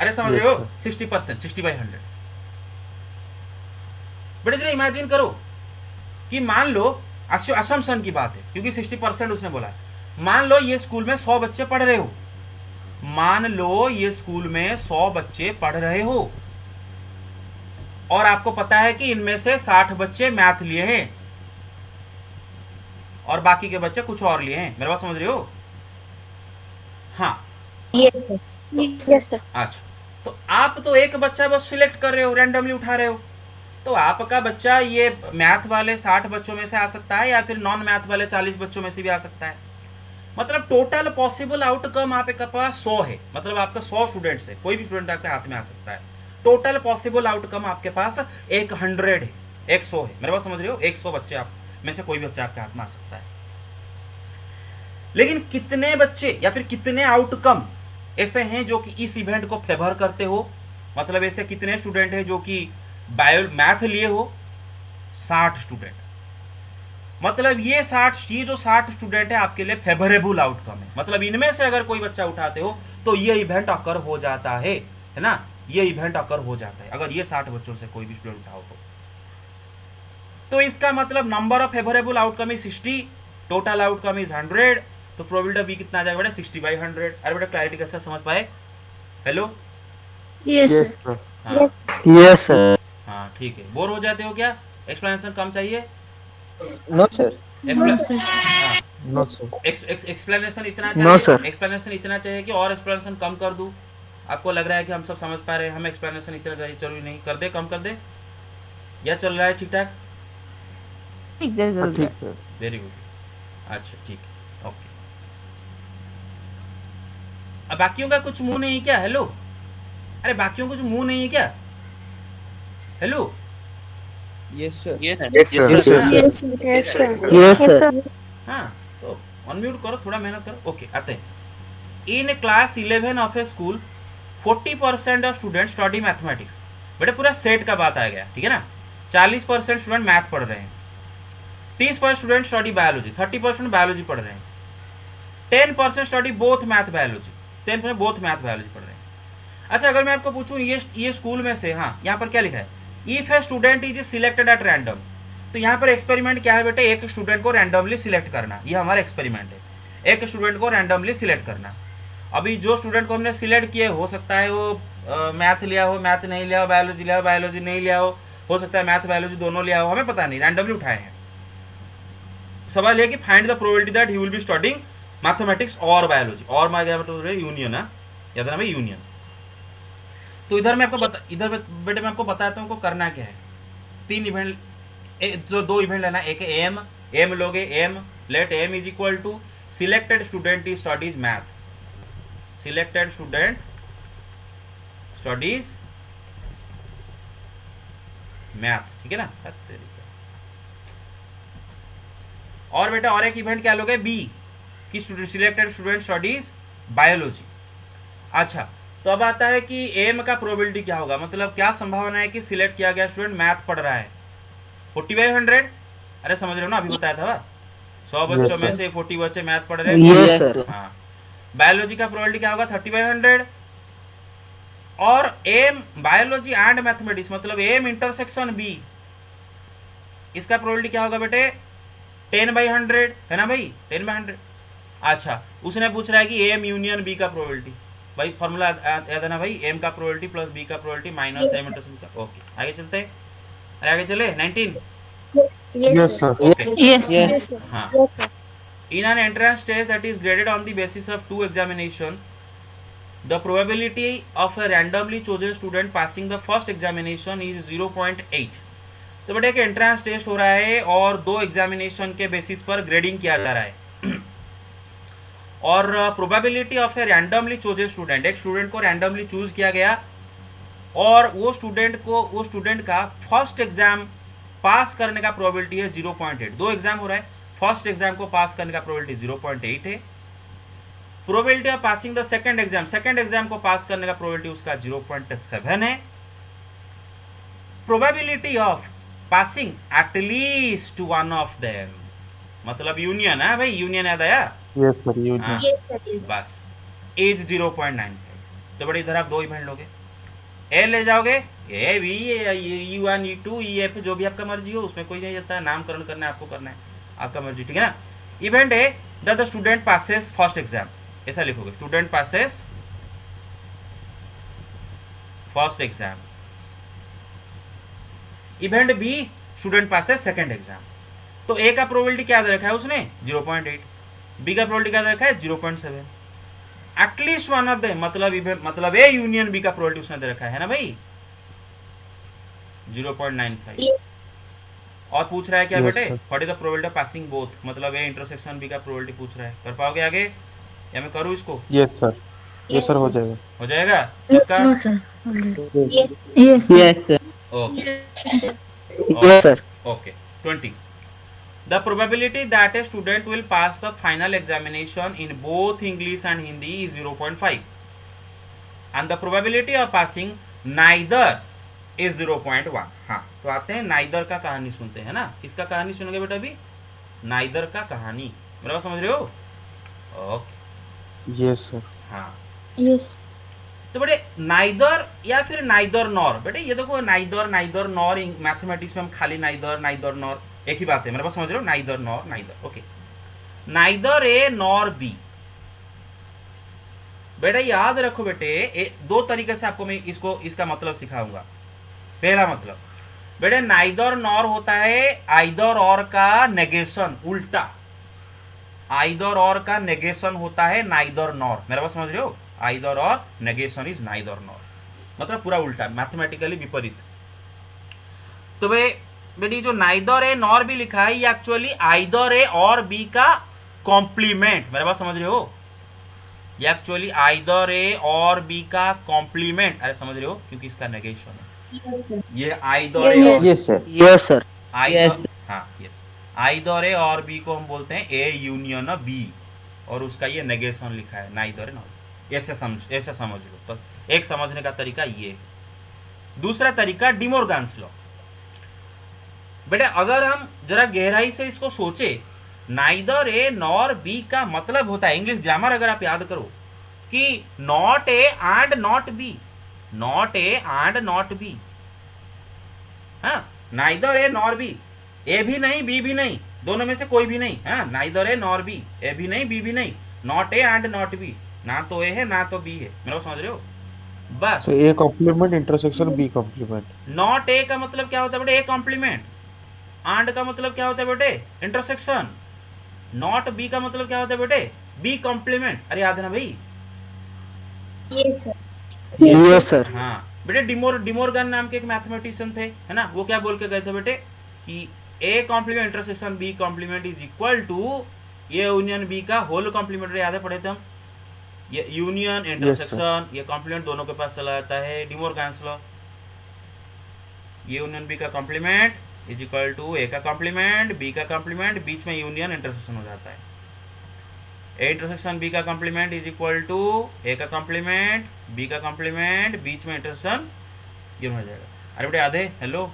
अरे समझ रहे हो, 60%, 60/100। बट इसलिए इमेजिन करो कि मान लो, असम्पशन की बात है क्योंकि 60% उसने बोला, मान लो ये स्कूल में 100 बच्चे पढ़ रहे हो, मान लो ये स्कूल में 100 बच्चे पढ़ रहे हो और आपको पता है कि इनमें से 60 बच्चे मैथ लिए हैं और बाकी के बच्चे कुछ और लिए हैं, मेरे बात समझ रहे हो। हाँ Yes, sir. तो Yes, sir. अच्छा, तो आप तो एक बच्चा बस सिलेक्ट कर रहे हो, रैंडमली उठा रहे हो, तो आपका बच्चा ये मैथ वाले 60 बच्चों में से आ सकता है या फिर नॉन मैथ वाले 40 बच्चों में से भी आ सकता है। मतलब टोटल पॉसिबल आउटकम आपके पास 100 है, मतलब आपका 100 स्टूडेंट्स है, कोई भी स्टूडेंट आपके हाथ में आ सकता है। टोटल पॉसिबल आउटकम आपके पास 100 है, 100 है, मेरे बात समझ रहे हो, 100 बच्चे आप में से कोई भी बच्चा आपके हाथ में आ सकता है। लेकिन कितने बच्चे या फिर कितने आउटकम ऐसे हैं जो कि इस इवेंट को फेवर करते हो, मतलब ऐसे कितने स्टूडेंट हैं जो कि बायो मैथ लिए हो? 60 स्टूडेंट। मतलब ये जो 60 स्टूडेंट है आपके लिए फेवरेबल आउटकम है, मतलब इनमें से अगर कोई बच्चा उठाते हो तो ये इवेंट अकर हो जाता है ना, ये इवेंट अकर हो जाता है अगर ये 60 बच्चों से कोई भी स्टूडेंट उठाओ तो इसका मतलब number of favourable outcome is 60, total outcome is 100, तो प्रोबेबिलिटी बी कितना आ जाएगा बेटा? 60/100। अरे बेटा क्लैरिटी कैसे समझ पाए? Hello? Yes, Yes, sir. sir. हाँ Yes, sir. हाँ ठीक है। बोर हो जाते हो क्या? एक्सप्लेनेशन कम चाहिए? No, sir. No, sir. हाँ, No, sir. एक्सप्लेनेशन इतना No, चाहिए, sir. एक्सप्लेनेशन इतना चाहिए कि और एक्सप्लेनेशन कम कर दूँ? आपको लग रहा है कि हम सब समझ पा रहे हैं, हमें एक्सप्लेनेशन इतना चाहिए, जरूरी नहीं, कर दे, कम कर दे, या चल रहा है ठीक ठाक? ठीक है। वेरी गुड, अच्छा ठीक है, ओके। अब बाकियों का कुछ मुंह नहीं क्या? हेलो? अरे बाकियों का कुछ मुंह नहीं है क्या? Hello? Yes, sir. Yes, sir. Yes, sir. Yes, sir. Yes, sir. हाँ, तो अनम्यूट करो, थोड़ा मेहनत करो। ओके, आते हैं। In class 11 of A school 40% of student study mathematics. बेटा पूरा सेट का बात आ गया, ठीक है ना? 40% स्टूडेंट मैथ पढ़ रहे हैं, 30% स्टूडेंट स्टडी बायोलॉजी, 30% बायोलॉजी पढ़ रहे हैं, 10% study both math biology, 10% both math biology पढ़ रहे हैं। अच्छा, अगर मैं आपको पूछूं ये स्कूल में से, हाँ यहाँ पर क्या लिखा है? If a student is selected at random, तो यहाँ पर एक्सपेरिमेंट क्या है बेटे? एक स्टूडेंट को रैंडमली सिलेक्ट करना, ये हमारा एक्सपेरिमेंट है, एक स्टूडेंट को रैंडमली सिलेक्ट करना। अभी जो स्टूडेंट को हमने सिलेक्ट किए, हो सकता है वो मैथ लिया हो, मैथ नहीं लिया हो, बायोलॉजी लिया हो, बायोलॉजी नहीं लिया हो सकता है मैथ बायोलॉजी दोनों लिया हो, हमें पता नहीं, रैंडमली उठाए हैं। सवाल है कि find the probability that he will be studying mathematics और बायोलॉजी, और यूनियन है, याद ना भाई, यूनियन। तो इधर मैं आपको बेटे मैं आपको बताता हूँ को करना क्या है। 3 इवेंट, जो 2 इवेंट लेना, एक एम लोगे, M let M is equal to selected student is studies math, selected student studies math, ठीक है ना? और बेटा और एक इवेंट क्या लोगे? बी की सिलेक्टेड स्टूडेंट स्टडीज बायोलॉजी। अच्छा, तो अब आता है कि एम का प्रोबेबिलिटी क्या होगा, मतलब क्या संभावना है कि सिलेक्ट किया गया स्टूडेंट मैथ पढ़ रहा है? 40/100। अरे समझ रहे हो ना, अभी बताया था 100 बच्चों में से 40 बच्चे मैथ पढ़ रहे हैं। Yes, sir. हाँ, बायोलॉजी का प्रोबेबिलिटी क्या होगा? 30/100। और एम बायोलॉजी एंड मैथमेटिक्स, मतलब एम इंटरसेक्शन बी, इसका प्रोबेबिलिटी क्या होगा बेटे? 10/100, है ना भाई? 10/100। अच्छा, उसने पूछ रहा है कि एम यूनियन बी का प्रोबेबिलिटी, भाई फॉर्मूला याद है ना भाई? एम का प्रोबेबिलिटी प्लस बी का probability minus M into B का। ओके, आगे चलते हैं। अरे आगे चले 19। Yes, sir. Okay, Yes, sir. Yes. हाँ। Yes, sir. In an entrance test that is graded on the basis of 2 examination, the probability of a randomly chosen student passing the first examination is 0.8। तो बेटा एक entrance test हो रहा है और 2 examination के basis पर ग्रेडिंग किया जा रहा है और probability of A randomly chosen student, एक स्टूडेंट को रैंडमली चूज किया गया और वो स्टूडेंट का फर्स्ट एग्जाम पास करने का प्रोबेबिलिटी है 0.8। 2 एग्जाम हो रहा है, फर्स्ट एग्जाम को पास करने का प्रोबेबिलिटी 0.8 है। Probability of passing the second exam को पास करने का प्रोबेबिलिटी उसका 0.7 है। Probability of passing at least one of them, मतलब यूनियन है भाई, यूनियन याद आया? Yes, sir. You हाँ, Yes, sir. Yes. बस एज 0.95। तो बड़े इधर आप 2 इवेंट लोगे, ए ले जाओगे, A B E1 E2 EF जो भी आपका मर्जी हो, उसमें कोई नहीं जाता है, नामकरण करना है आपको, करना है आपका मर्जी, ठीक है ना? Event A the student passes first exam, ऐसा लिखोगे, student passes first exam. Event B student passes second exam. तो ए का प्रोबेबिलिटी क्या दे रखा है उसने? 0.8। बी का प्रोबेबिलिटी क्या दे रखा है? 0.7। एटलीस्ट वन ऑफ द, मतलब ए यूनियन बी का प्रोबेबिलिटी उसने दे रखा है ना भाई, 0.95। Yes. और पूछ रहा है क्या Yes, बेटे, sir. What is the probability of passing both, मतलब ए इंटरसेक्शन बी का प्रोबेबिलिटी पूछ रहा है। कर पाओगे आगे या मैं करूँ इसको? Yes sir, Yes, yes sir हो sir. जाएगा। हो जाएगा सबका? No, sir. Already. Yes. Yes, sir. Okay Yes, sir. Yes, sir. Okay 20, the probability that a student will pass the final examination in both English and Hindi is 0.5 and the probability of passing neither is 0.1। हाँ, तो आते हैं neither का कहानी सुनते हैं ना। किसका कहानी सुनेंगे बेटा अभी? नाइदर का कहानी। मेरा बात समझ रहे हो? Okay yes sir. हाँ, Yes. तो बेटे नाइदर या फिर नाइदर नॉर, बेटे ये देखो नाइदर नाइदर नॉर, मैथमेटिक्स में हम खाली नाइदर नाइदर नॉर एक ही बात है। मेरे पास समझ रहे हो? Neither nor neither. Okay, neither A nor be. बेटा याद रखो बेटे, दो तरीके से आपको मैं इसका मतलब सिखाऊंगा। पहला मतलब बेटे नाइदर नॉर होता है आइदर और का नेगेशन, उल्टा। आइदर और का नेगेशन होता है नाइदर नॉर। मेरा बात समझ रहे हो? आइदर और नेगेशन इज नाइदर नॉर, मतलब पूरा उल्टा, मैथमेटिकली विपरीत। तो बेटी जो नाइदर ए नॉर बी लिखा है ये एक्चुअली आइदर ए और बी का कॉम्प्लीमेंट। मेरा बात समझ रहे हो? ये एक्चुअली आइदर ए और बी का कॉम्प्लीमेंट। अरे समझ रहे हो? क्योंकि इसका नेगेशन है। Yes, sir. ये आइदर ए, Yes. Yes, sir. Yes, sir. Either, Yes. हाँ यस, आइदर ए और बी को हम बोलते हैं ए यूनियन बी, और उसका ये नेगेशन लिखा है नाइदर ए नॉर। ऐसे समझ लो। तो एक समझने का तरीका ये है। दूसरा तरीका डिमोर्गन्स लॉ। बेटा अगर हम जरा गहराई से इसको सोचे, नाइदर ए नॉर बी का मतलब होता है, इंग्लिश ग्रामर अगर आप याद करो, कि not A and not be, not A and not be. हाँ, नाइदर ए नॉर बी, ए भी नहीं बी भी नहीं, दोनों में से कोई भी नहीं। हाँ, नाइदर ए नॉर बी, ए भी नहीं बी भी नहीं, not A and not be, ना तो ए है ना तो बी है। मेरा समझ रहे हो? बस। तो A complement intersection B complement. Not A का मतलब क्या होता है बेटे? A complement. एंड का मतलब क्या होता है बेटे? इंटरसेक्शन। नॉट बी का मतलब क्या होता है बेटे? B complement. अरे याद है ना भाई? Yes, sir. Yes, sir. हाँ बेटे, डिमोर्गन नाम के एक मैथमेटिशियन थे, है ना, वो क्या बोल के गए थे बेटे कि A complement intersection B complement is equal to A union B का होल कॉम्प्लीमेंट। याद है, पढ़े थे हम? ये यूनियन इंटरसेक्शन ये कॉम्प्लीमेंट दोनों के पास चला जाता है, डिमोर्गन्स लॉ। ये यूनियन बी का कॉम्प्लीमेंट इज इक्वल टू ए का कॉम्प्लीमेंट बी का कॉम्प्लीमेंट, बीच में यूनियन इंटरसेक्शन हो जाता है। ए इंटरसेक्शन बी का कॉम्प्लीमेंट इज इक्वल टू ए का कॉम्प्लीमेंट बी का कॉम्प्लीमेंट, बीच में इंटरसेक्शन ये हो जाएगा। अरे बेटे याद है? Hello,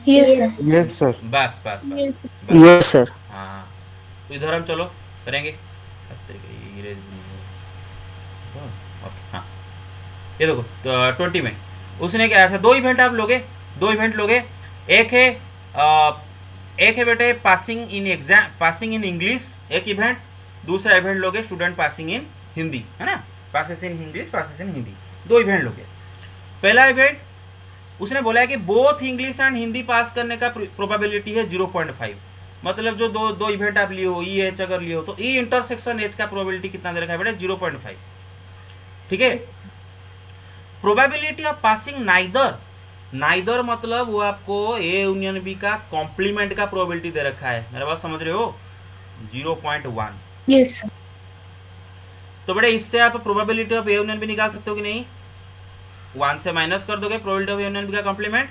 Yes, sir. Yes sir. बस बस बस, Yes. बस। Yes, sir. हाँ, तो इधर हम चलो करेंगे। ओके हाँ, ये देखो तो 20 में उसने क्या ऐसा दो इवेंट आप लोगे, दो इवेंट लोगे। एक है बेटे पासिंग इन इंग्लिश, एक इवेंट। दूसरा इवेंट लोगे स्टूडेंट पासिंग इन हिंदी, है ना, पासिस इन इंग्लिश पासिस इन हिंदी, दो इवेंट लोगे। पहला इवेंट उसने बोला है कि बोथ इंग्लिश एंड हिंदी पास करने का प्रोबेबिलिटी है 0.5। मतलब जो दो इवेंट आप लिए हो, ई एच अगर लिए हो, तो ई इंटरसेक्शन एच का प्रोबेबिलिटी कितना दे रखा है बेटा? 0.5। ठीक है। Yes. Probability of passing neither मतलब वो आपको ए यूनियन बी का कॉम्प्लीमेंट का प्रोबेबिलिटी दे रखा है। मेरा बात समझ रहे हो? 0.1। Yes, sir. तो बेटा इससे आप probability of A union B निकाल सकते हो कि नहीं? 1 से माइनस कर दोगे probability of A union B का कॉम्प्लीमेंट।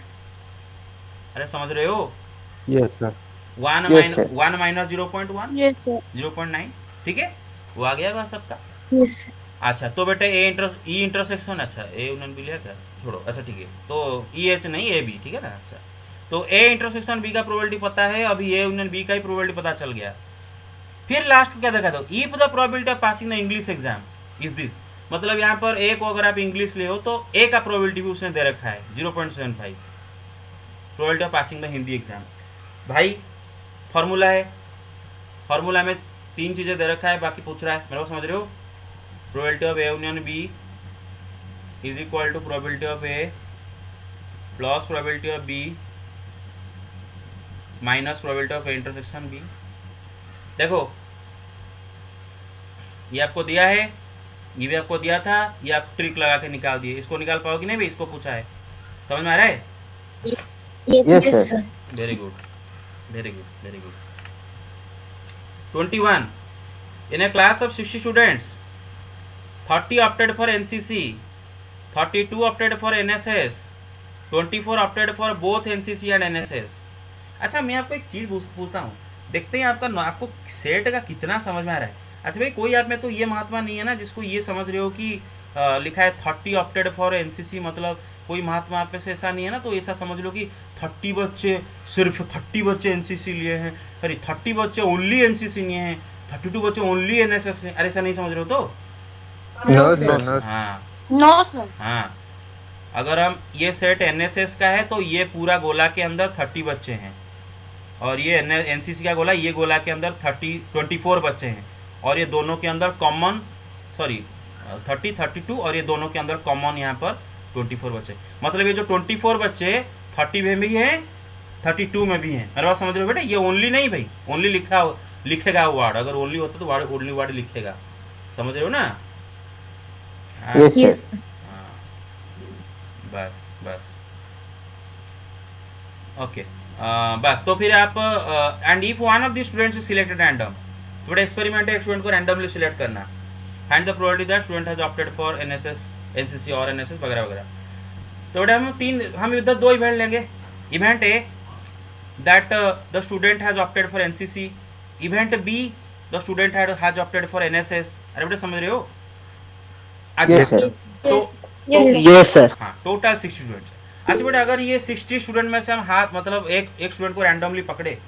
अरे समझ रहे हो? Yes sir. 1 Yes, sir. Minus 0.1 Yes, sir. 0.9। ठीक है, वो आ गया बात सबका। Yes, sir. अच्छा, तो बेटे ई इंटरसेक्शन, अच्छा ए यूनियन बी लिया क्या? छोड़ो, अच्छा ठीक है, तो ई एच नहीं ए बी, ठीक है ना। अच्छा, तो ए इंटरसेक्शन बी का प्रोबेबिलिटी पता है, अभी ए यूनियन बी का ही प्रोबेबिलिटी पता चल गया। फिर लास्ट को क्या देखा दो, if the probability of passing the English exam is this, मतलब यहाँ पर ए को अगर आप इंग्लिश ले हो तो ए का प्रोबेबिलिटी भी उसने दे रखा है 0.75, probability of passing the Hindi exam. भाई फॉर्मूला है, फॉर्मूला में 3 चीज़ें दे रखा है, बाकी पूछ रहा है। मेरे को समझ रहे हो? Probability of A union B is equal to probability of A plus probability of B minus probability of A intersection B. देखो ये आपको दिया है ये भी आपको दिया था, ये आप ट्रिक लगा के निकाल दिए। इसको निकाल पाओगे नहीं भाई, इसको पूछा है, समझ में आ रहा है? Yes, Yes, yes, sir. sir. Very good, very good, very good. 21. In a class of 60 students, 30 opted for NCC, 32 opted for NSS, 24 opted for both NCC and NSS। अच्छा, मैं आपको एक चीज़ पूछता हूँ, देखते हैं आपको सेट का कितना समझ में आ रहा है। अच्छा भाई, कोई आप में तो ये महात्मा नहीं है ना जिसको ये समझ रहे हो कि लिखा है 30 ऑप्टेड फॉर एनसीसी, मतलब कोई महात्मा आप में से ऐसा नहीं है ना, तो ऐसा समझ लो कि 30 बच्चे, सिर्फ 30 बच्चे एनसीसी लिए हैं, अरे 30 बच्चे ओनली एनसीसी लिए हैं, 32 बच्चे ओनली एनएसएस लिए, अरे ऐसा नहीं समझ रहे हो तो? No, sir. sir. No. हाँ No, sir. हाँ, अगर हम ये सेट एनएसएस का है तो ये पूरा गोला के अंदर 30 बच्चे हैं, और ये एनसीसी का गोला, ये गोला के अंदर 24 बच्चे हैं, और ये दोनों के अंदर कॉमन 32 और ये दोनों के अंदर कॉमन यहाँ पर 24 बच्चे। मतलब ये जो 24 बच्चे 30 में भी हैं, 32 में भी हैं। मेरे बात समझ रहे हो बेटा? ये ओनली नहीं भाई, ओनली लिखेगा वर्ड, अगर ओनली होता तो ओनली वर्ड लिखेगा, समझ रहे हो ना? हाँ, Yes, Yes, sir. sir. हाँ, बस बस ओके। बस तो फिर आप and if one of the students is selected random, तो बड़ा एक्सपेरिमेंट है, एक स्टूडेंट को रैंडमली सिलेक्ट करना, find the probability that student has opted for NSS, NCC और एनएसएस वगैरह वगैरह। तो बेटा हम इधर दो इवेंट लेंगे। Event A that the student has opted for NCC, event be the student has opted for NSS. अरे बेटा समझ रहे हो? Yes, sir. तो Yes, sir. हाँ, टोटल 60 स्टूडेंट। अच्छा बेटा, अगर ये 60 स्टूडेंट में से हम हाथ मतलब एक स्टूडेंट को रैंडमली पकड़े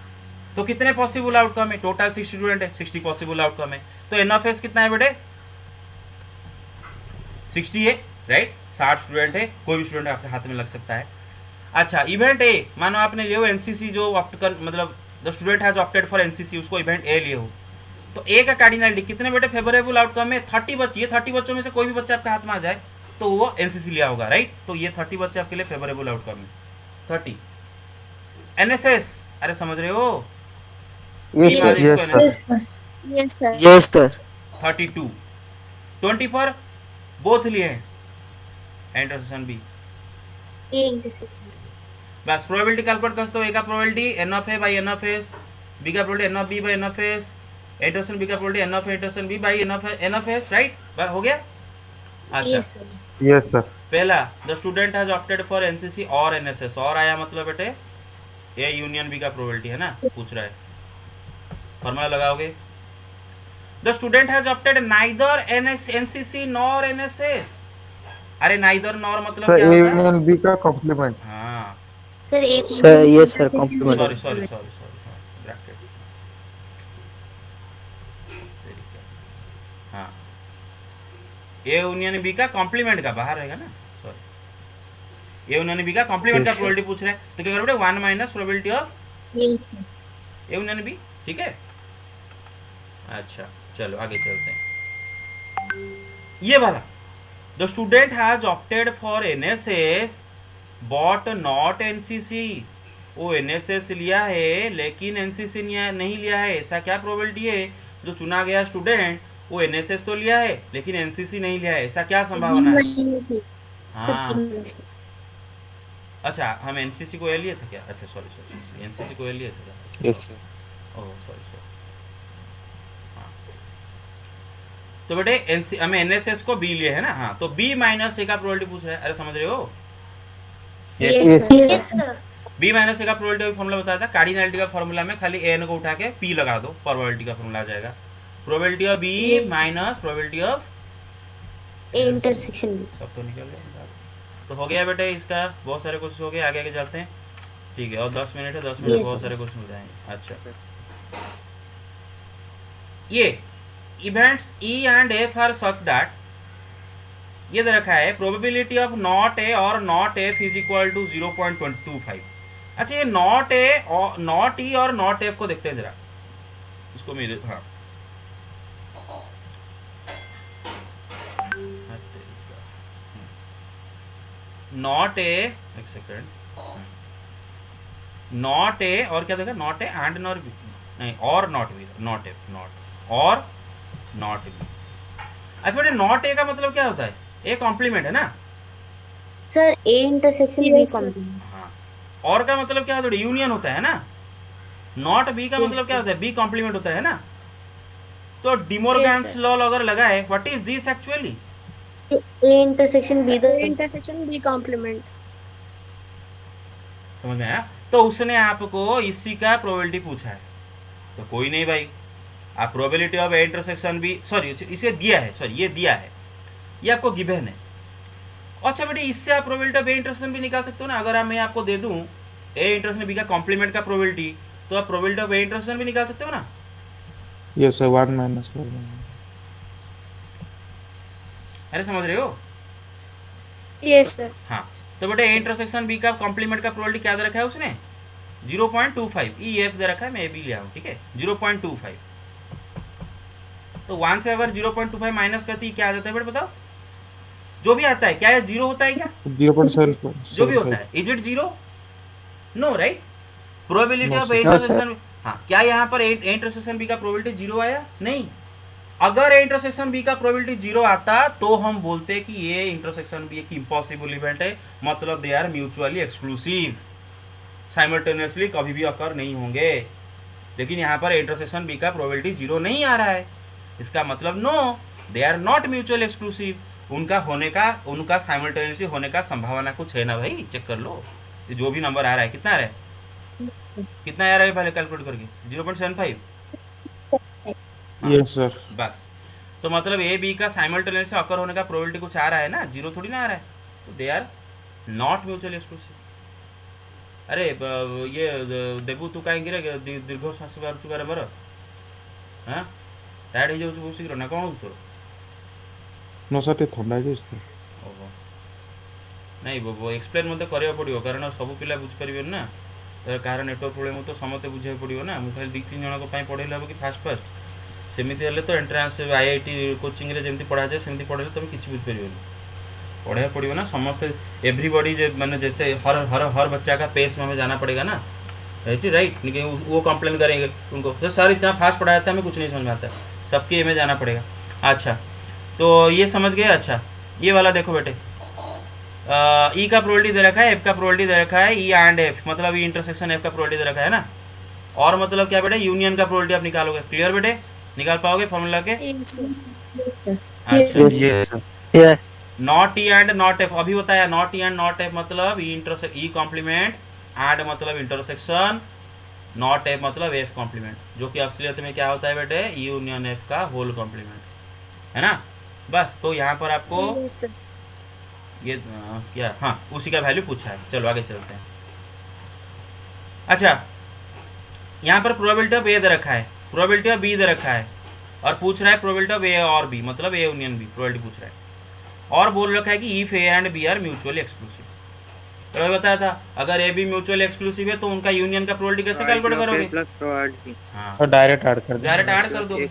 तो कितने पॉसिबल आउटकम है? टोटल 60 स्टूडेंट है, 60 पॉसिबल आउटकम है। तो एन ऑफ एस कितना है बेटे? 60 है, राइट? 60 स्टूडेंट है, कोई भी स्टूडेंट आपके हाथ में लग सकता है। अच्छा, इवेंट ए, मानो आपने लिए हो एनसीसी, जो ऑप्ट कर मतलब the student has opted for NCC, उसको इवेंट ए लिए हो, तो ए का कार्डिनलिटी कितने बेटे फेवरेबल आउटकम है? 30 बच्चे। ये 30 बच्चों में से कोई भी बच्चा आपके हाथ में आ जाए तो वो एनसीसी लिया होगा, राइट? तो ये 30 बच्चे आपके लिए फेवरेबल आउटकम है, 30। एनएसएस, अरे समझ रहे हो? Yes, sir. Yes, sir. Yes, sir. Yes, sir. Yes, sir. 32, 20 पर बोथ लिए हैं, इंटरसेक्शन बी। A intersection. बस प्रोबेबिलिटी कैलकुलेट कर सकते हो। ए का probability n of A by n of S, B का probability n of B by n of S, intersection B का probability n of intersection B by n of S, right? हो गया? अच्छा, Yes, sir. Yes, sir. पहला the student has opted for NCC और NSS, और आया मतलब बेटे ए यूनियन बी का प्रोबेबिलिटी है ना, पूछ रहा है, फॉर्मूला लगाओगे। The student has opted neither NCC nor NSS. अरे नाइदर नॉर मतलब Sir, क्या A होता है? union B का complement. हाँ, Sir, एक Sir, yes, sir, intersection compliment. Sorry B. Sorry sorry sorry, bracket, हाँ, ए यूनियन बी का कॉम्प्लीमेंट का बाहर रहेगा ना, सॉरी, ए यूनियन बी का कॉम्प्लीमेंट का Yes, sir. प्रोबेबिलिटी पूछ रहे हैं, तो क्या करोगे? 1 minus probability of Yes, sir. A union B, ठीक है? अच्छा चलो आगे चलते हैं। ये वाला the student has opted for NSS but not NCC, वो एनएसएस लिया है लेकिन एनसीसी नहीं लिया है, ऐसा क्या प्रोबेबिलिटी है? जो चुना गया स्टूडेंट वो एनएसएस तो लिया है लेकिन एनसीसी नहीं लिया है, ऐसा क्या संभावना है? B minus A. Sir, हाँ, B minus A. अच्छा, हम एनसीसी को ए लिए थे क्या? अच्छा सॉरी सॉरी, एनसीसी को ए लिए थे क्या? Yes, sir. Oh sorry sorry, हाँ, तो बेटे हमें एनएसएस को बी लिए है ना, हाँ, तो बी माइनस ए का प्रोबेबिलिटी पूछ रहा है, अरे समझ रहे हो? Yes, Yes, sir. B minus A का प्रोबेबिलिटी का फॉर्मूला बताया था, कार्डिनलिटी का फॉर्मूला में खाली एन को उठा के पी लगा दो, प्रोबेबिलिटी का फॉर्मूला आ जाएगा, probability of B minus probability of A intersection B. सब तो निकल गया। तो हो गया बेटे इसका, बहुत सारे क्वेश्चन हो गए, आगे आगे चलते हैं, ठीक है? और 10 मिनट है, 10 मिनट Yes, बहुत sir. सारे क्वेश्चन हो जाएंगे। अच्छा, ये events E and F are such that, ये दे रखा है प्रोबेबिलिटी ऑफ नॉट ए और not F is equal to 0.25। अच्छा, ये नॉट ए और नॉट ई और नॉट एफ को देखते हैं जरा, इसको मेरे, हाँ, नॉट ए, एक सेकेंड, नॉट ए और क्या देखा? Not A and not be, नहीं, और not be, not F, not और नॉट बी। अच्छा बेटे नॉट ए का मतलब क्या होता है? ए कॉम्प्लीमेंट है ना? Sir A intersection B complement. हाँ। और का मतलब क्या होता है? यूनियन होता है ना? नॉट बी का Yes, मतलब क्या sir. होता है? बी कॉम्प्लीमेंट होता है ना? तो डिमोर्गन्स लॉ अगर लगाए, what is this actually? A intersection B the intersection B complement. समझ में आया? तो उसने आपको इसी का प्रोबेबिलिटी पूछा है, तो कोई नहीं भाई, आप प्रोबेबिलिटी ऑफ ए इंटरसेक्शन भी, सॉरी इसे दिया है, सॉरी ये दिया है, ये आपको गिवन है। अच्छा बेटे इससे आप प्रोबेबिलिटी ऑफ ए इंटरसेक्शन भी निकाल सकते हो ना। अगर मैं आपको दे दूं ए इंटरसेक्शन बी का कॉम्प्लीमेंट का प्रोबेबिलिटी, तो आप प्रोबेबिलिटी ऑफ ए इंटरसेक्शन भी निकाल सकते हो ना। Yes sir 1 minus 1। अरे समझ रहे हो? Yes sir. हाँ, तो बेटे ए इंटरसेक्शन बी का कॉम्प्लीमेंट का प्रोबेबिलिटी क्या दे रखा है उसने? 0.25 ई एफ दे रखा है, मैं भी लिया हूँ, ठीक है 0.25। तो 1 से अगर 0.25 माइनस करती क्या आ जाता है बेटे बताओ? जो भी आता है क्या ये जीरो होता है क्या? 0.7 जो भी होता है is it zero? No right. Probability No, of sir. Intersection, हाँ क्या यहाँ पर इंटरसेक्शन बी का प्रोबेबिलिटी जीरो आया? नहीं। अगर इंटरसेक्शन बी का प्रोबेबिलिटी जीरो आता तो हम बोलते कि ये इंटरसेक्शन बी एक इम्पॉसिबल इवेंट है, मतलब they are mutually exclusive, simultaneously कभी भी अकर नहीं होंगे। लेकिन यहाँ पर इंटरसेक्शन बी का प्रोबेबिलिटी जीरो नहीं आ रहा है, इसका मतलब no, they are not mutual exclusive. उनका होने का, उनका साइमल्टेनियसली होने का संभावना कुछ है ना भाई, चेक कर लो। ये जो भी नंबर आ रहा है कितना आ रहा है, कितना आ रहा है पहले कैलकुलेट करके? 0.75। Yes sir. बस, तो मतलब ए बी का साइमल्टेनियसली अकर होने का प्रोबेबिलिटी कुछ आ रहा है ना, जीरो थोड़ी ना आ रहा है। तो they are not mutually exclusive. अरे ये देबू तू कहीं गिरे दीर्घ श्वास बार रे बर हाँ टायर्ड हो जाऊँ शीघ्र ना कौन तोर? नो सर ଟିକେ ଥଣ୍ଡା ହେଇଯାଇଛି ତ। ओहो नहीं वो एक्सप्लेन मत करिया पड़ियो, कारण सब पिला बुझी परिबेन ना, तो कार नेटवर्क प्रोब्लेम तो समते बुझे पड़ियो ना। मु खाली 2-3 जन को पई पढेला हो कि फास्ट सेमिति हेले तो एंट्रांस आईआईटी कोचिंग रे जेमति पढ़ा जाए सेमति पढ़ेले तुम किछि बुझ परिबेनी, पढ़ाया पड़ियो ना समस्त एवरीबॉडी जे माने जैसे हर बच्चा का पेस में हमें जाना पड़ेगा ना, राइट नहीं वो कंप्लेन करेंगे उनको तो सर इतना फास्ट पढ़ाया था हमें कुछ नहीं समझ में आता, सबके में जाना पड़ेगा। अच्छा तो ये समझ गए। अच्छा ये वाला देखो बेटे, ई का प्रोबेबिलिटी दे रखा है, एफ का प्रोबेबिलिटी दे रखा है, ई एंड एफ मतलब ई इंटरसेक्शन एफ का प्रोबेबिलिटी दे रखा है ना, और मतलब क्या बेटे यूनियन का प्रोबेबिलिटी आप निकालोगे। क्लियर बेटे, निकाल पाओगे फॉर्मूला के? अच्छा yes sir. Yes. Not E and not F अभी बताया, not E and not F मतलब E intersect E complement, and मतलब इंटरसेक्शन, नॉट एफ मतलब एफ कॉम्प्लीमेंट, जो कि असलियत में क्या होता है बेटे? यूनियन एफ का होल कॉम्प्लीमेंट है ना। बस तो यहाँ पर आपको ये क्या, हाँ उसी का वैल्यू पूछा है। चलो आगे चलते हैं। अच्छा यहाँ पर प्रोबेबिलिटी ऑफ ए दे रखा है, प्रोबेबिलिटी ऑफ बी दे रखा है, और पूछ रहा है प्रोबेबिलिटी ऑफ ए और बी मतलब ए यूनियन बी प्रोबेबिलिटी पूछ रहा है, और बोल रखा है कि if A and B are mutually exclusive. तो मैं बताया था अगर ए बी म्यूचुअली एक्सक्लूसिव है तो उनका यूनियन का प्रोबेबिलिटी कैसे कैलकुलेट करोगे? हाँ और डायरेक्ट ऐड कर देंगे। डायरेक्ट ऐड कर दोगे।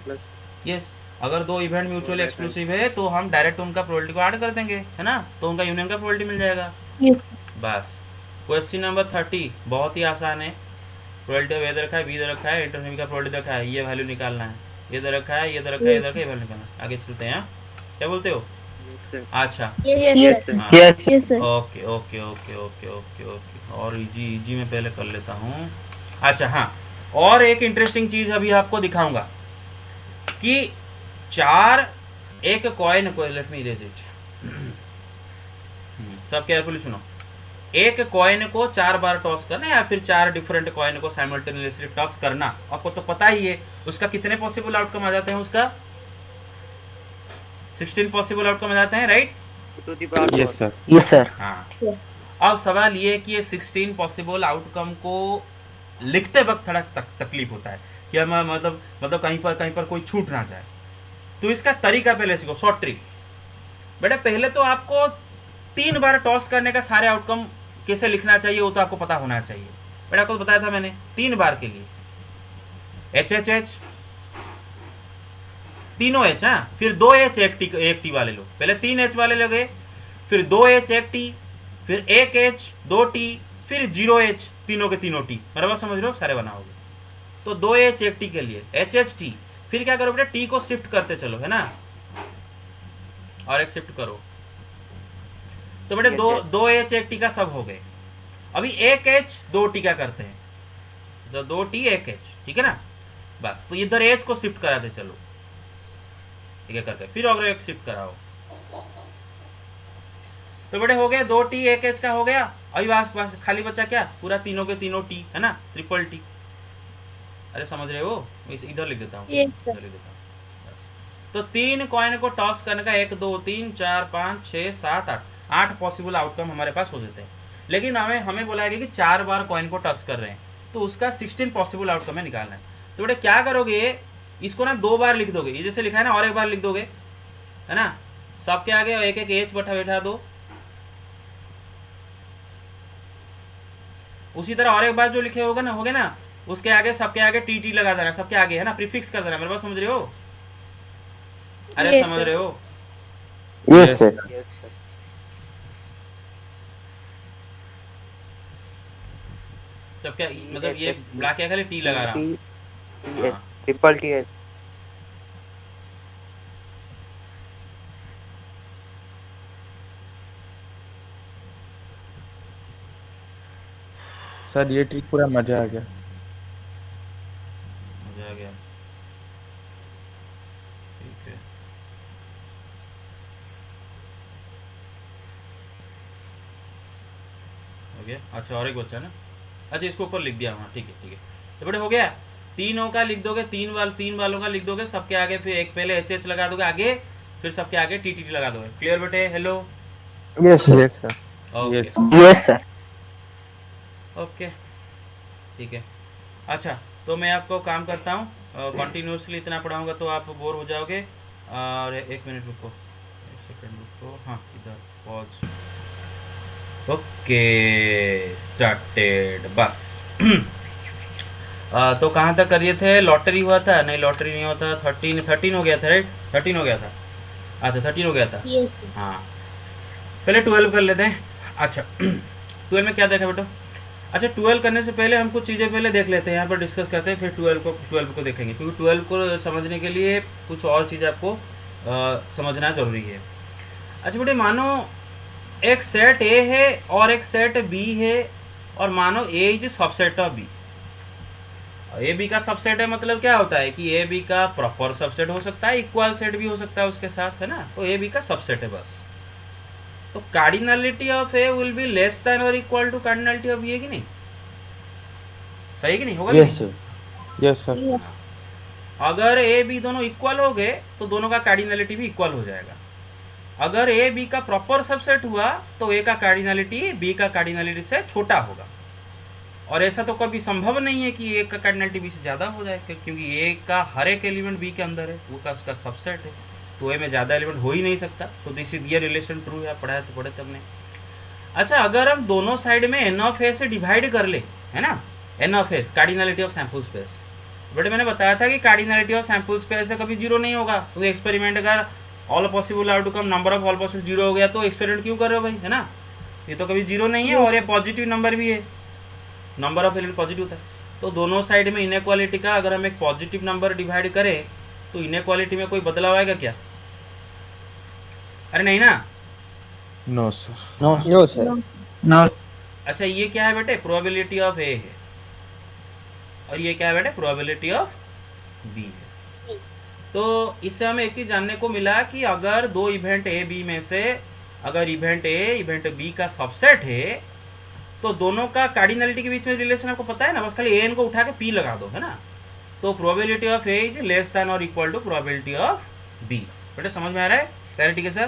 यस, अगर दो इवेंट म्यूचुअली एक्सक्लूसिव है तो हम डायरेक्ट उनका प्रोबेबिलिटी को ऐड कर देंगे, है ना, तो उनका यूनियन का प्रोबेबिलिटी मिल जाएगा। बस क्वेश्चन नंबर 30 बहुत ही आसान है। प्रोबेबिलिटी ऑफ ए दे रखा है, बी दे रखा है, इंटरसेक्शन का प्रोबेबिलिटी दे रखा है, ये वैल्यू निकालना है, ये दे रखा है, ये दे रखा है, ये दे रखा है, ये वैल्यू निकालना है। आगे चलते हैं, क्या बोलते हो? अच्छा हाँ Yes. Okay okay okay okay okay okay, और इजी में पहले कर लेता हूँ। अच्छा हाँ, और एक इंटरेस्टिंग चीज अभी आपको दिखाऊंगा कि चार एक कॉइन को, लेट मी इरेज इट, सब केयरफुली सुनो, एक कॉइन को 4 बार टॉस करना या फिर 4 डिफरेंट कॉइन को साइमल्टेनियसली टॉस करना, आपको तो पता ही है उसका कितने पॉसिबल आउटकम आ जाते हैं, उसका 16 पॉसिबल आउटकम आ जाते हैं, right? Yes sir. Yes, sir. हाँ, अब सवाल ये कि ये 16 पॉसिबल आउटकम को लिखते वक्त थोड़ा तकलीफ होता है कि हम मतलब कहीं पर कोई छूट ना जाए, तो इसका तरीका पहले सीखो, शॉर्ट ट्रिक। बेटा पहले तो आपको 3 बार टॉस करने का सारे आउटकम कैसे लिखना चाहिए वो तो आपको पता होना चाहिए। बेटा आपको बताया था मैंने 3 बार के लिए एच एच एच, तीनों एच, हाँ फिर 2 एच एक टी वाले लोग, पहले 3 एच वाले लोग, फिर 2 एच एक टी, फिर 1 एच 2 टी, फिर 0 एच तीनों के तीनों टी, बराबर समझ रहे हो, सारे बनाओगे तो 2 एच एक टी के लिए एच एच टी, फिर क्या करो बेटा टी को शिफ्ट करते चलो, है ना, और एक शिफ्ट करो। तो बेटे दो एच एक टी का सब हो गए। अभी एक एच दो टी का करते हैं, तो 2t 1h, ठीक है ना। बस तो इधर एच को शिफ्ट कराते चलो, ठीक है करके, फिर अगर एक शिफ्ट कराओ। तो बेटे हो गया 2t 1h का हो गया। अभी पास खाली बचा क्या, पूरा तीनों के तीनों टी है ना, ट्रिपल टी। अरे समझ रहे हो, मैं इधर लिख देता हूँ, Yes, sir. इधर लिख देता हूँ बस। तो 3 कॉइन को टॉस करने का 1 2 3 4 5 6 7 8 पॉसिबल आउटकम हमारे पास हो जाते हैं। लेकिन हमें बोला गया कि 4 बार कॉइन को टॉस कर रहे हैं, तो उसका 16 पॉसिबल आउटकम है निकालना है। तो बेटे क्या करोगे, इसको ना 2 बार लिख दोगे, ये जैसे लिखा है ना, और एक बार लिख दोगे, है ना। सबके आगे एक एक एच बैठा दो। उसी तरह और एक बार जो लिखे होगा ना, उसके आगे सबके आगे टी लगा देना, सबके आगे है ना, प्रीफिक्स कर देना। मेरे बात समझ रहे हो? अरे Yes, समझ sir. रहे हो? Yes sir. सब क्या मतलब, ये ब्लैक क्या खाली टी लगा रहा हूँ। हाँ। ट्रिपल टी है। सर ये ट्रिक पूरा मजा आ गया। मजा आ गया, ठीक है। हो गया। अच्छा और एक बच्चा ना, अच्छा इसको ऊपर लिख दिया, हाँ ठीक है ठीक है। तो बेटे हो गया, तीनों का लिख दोगे, तीन वालों का लिख दोगे, सबके आगे फिर एक पहले एच लगा दोगे आगे, फिर सबके आगे टी लगा दोगे। क्लियर बेटे? Hello, yes sir. Yes sir. Okay yes sir. Okay ठीक है। अच्छा तो मैं आपको काम करता हूँ, कंटिन्यूसली इतना पढ़ाऊँगा तो आप बोर हो जाओगे। और एक मिनट रुको, एक सेकंड रुको, हाँ इधर पॉज। ओके स्टार्टेड, बस। तो कहाँ तक करिए थे? लॉटरी हुआ था? नहीं लॉटरी नहीं होता, 13 हो गया था, राइट? 13 हो गया था, अच्छा 13 हो गया था। Yes, sir. हाँ पहले 12 कर लेते हैं। अच्छा 12 में क्या देखा बेटा? अच्छा 12 करने से पहले हम कुछ चीज़ें पहले देख लेते हैं, यहाँ पर डिस्कस करते हैं, फिर 12 को देखेंगे, क्योंकि 12 को समझने के लिए कुछ और चीज़ आपको समझना ज़रूरी है। अच्छा बेटे मानो एक सेट ए है और एक सेट बी है, और मानो A is subset of B. A B का सबसेट है मतलब क्या होता है कि ए बी का प्रॉपर सबसेट हो सकता है, इक्वल सेट भी हो सकता है उसके साथ, है ना। तो ए बी का सबसेट है बस। तो cardinality of A will be less than और equal to cardinality of B, है कि नहीं? सही कि नहीं होगा? Yes sir. Yes sir. Yes. अगर ए बी दोनों इक्वल हो गए तो दोनों का कार्डिनलिटी भी इक्वल हो जाएगा। अगर ए बी का प्रॉपर सबसेट हुआ तो ए का कार्डिनलिटी बी का कार्डिनलिटी से छोटा होगा, और ऐसा तो कभी संभव नहीं है कि ए का कार्डिनलिटी बी से ज़्यादा हो जाए, क्योंकि ए का हर एक एलिमेंट बी के अंदर है, वो का उसका सबसेट है, तो ए में ज़्यादा एलिमेंट हो ही नहीं सकता। सो दिस इज ये रिलेशन ट्रू है, पढ़ा तो पढ़े तब ने। अच्छा अगर हम दोनों साइड में एन ऑफ ए से डिवाइड कर ले, है ना, N of S cardinality of sample space. But मैंने बताया था कि कार्डिनलिटी ऑफ सैम्पल स्पेस से कभी जीरो नहीं होगा, क्योंकि एक्सपेरिमेंट अगर all possible outcome number of all possible zero हो गया तो एक्सपेरिमेंट क्यों कर रहे हो भाई, है ना। ये तो कभी जीरो नहीं है, और ये पॉजिटिव नंबर भी है, नंबर ऑफ एलिमेंट पॉजिटिव होता है। तो दोनों साइड में इनइक्वालिटी का अगर हम एक पॉजिटिव नंबर डिवाइड करें तो इनइक्वालिटी में कोई बदलाव आएगा क्या? अरे नहीं ना। No sir. No sir. No. अच्छा ये क्या है बेटे? प्रोबेबिलिटी ऑफ ए है, और ये क्या है बेटे? प्रोबेबिलिटी ऑफ बी है। तो इससे हमें एक चीज़ जानने को मिला कि अगर दो इवेंट ए बी में से अगर इवेंट ए इवेंट बी का सबसेट है तो दोनों का कार्डिनलिटी के बीच में रिलेशन आपको पता है ना, बस खाली ए एन को उठा के पी लगा दो, है ना। तो probability of A is less than और equal to probability of B. बेटे समझ में आ रहा है? क्लैरिटी के साथ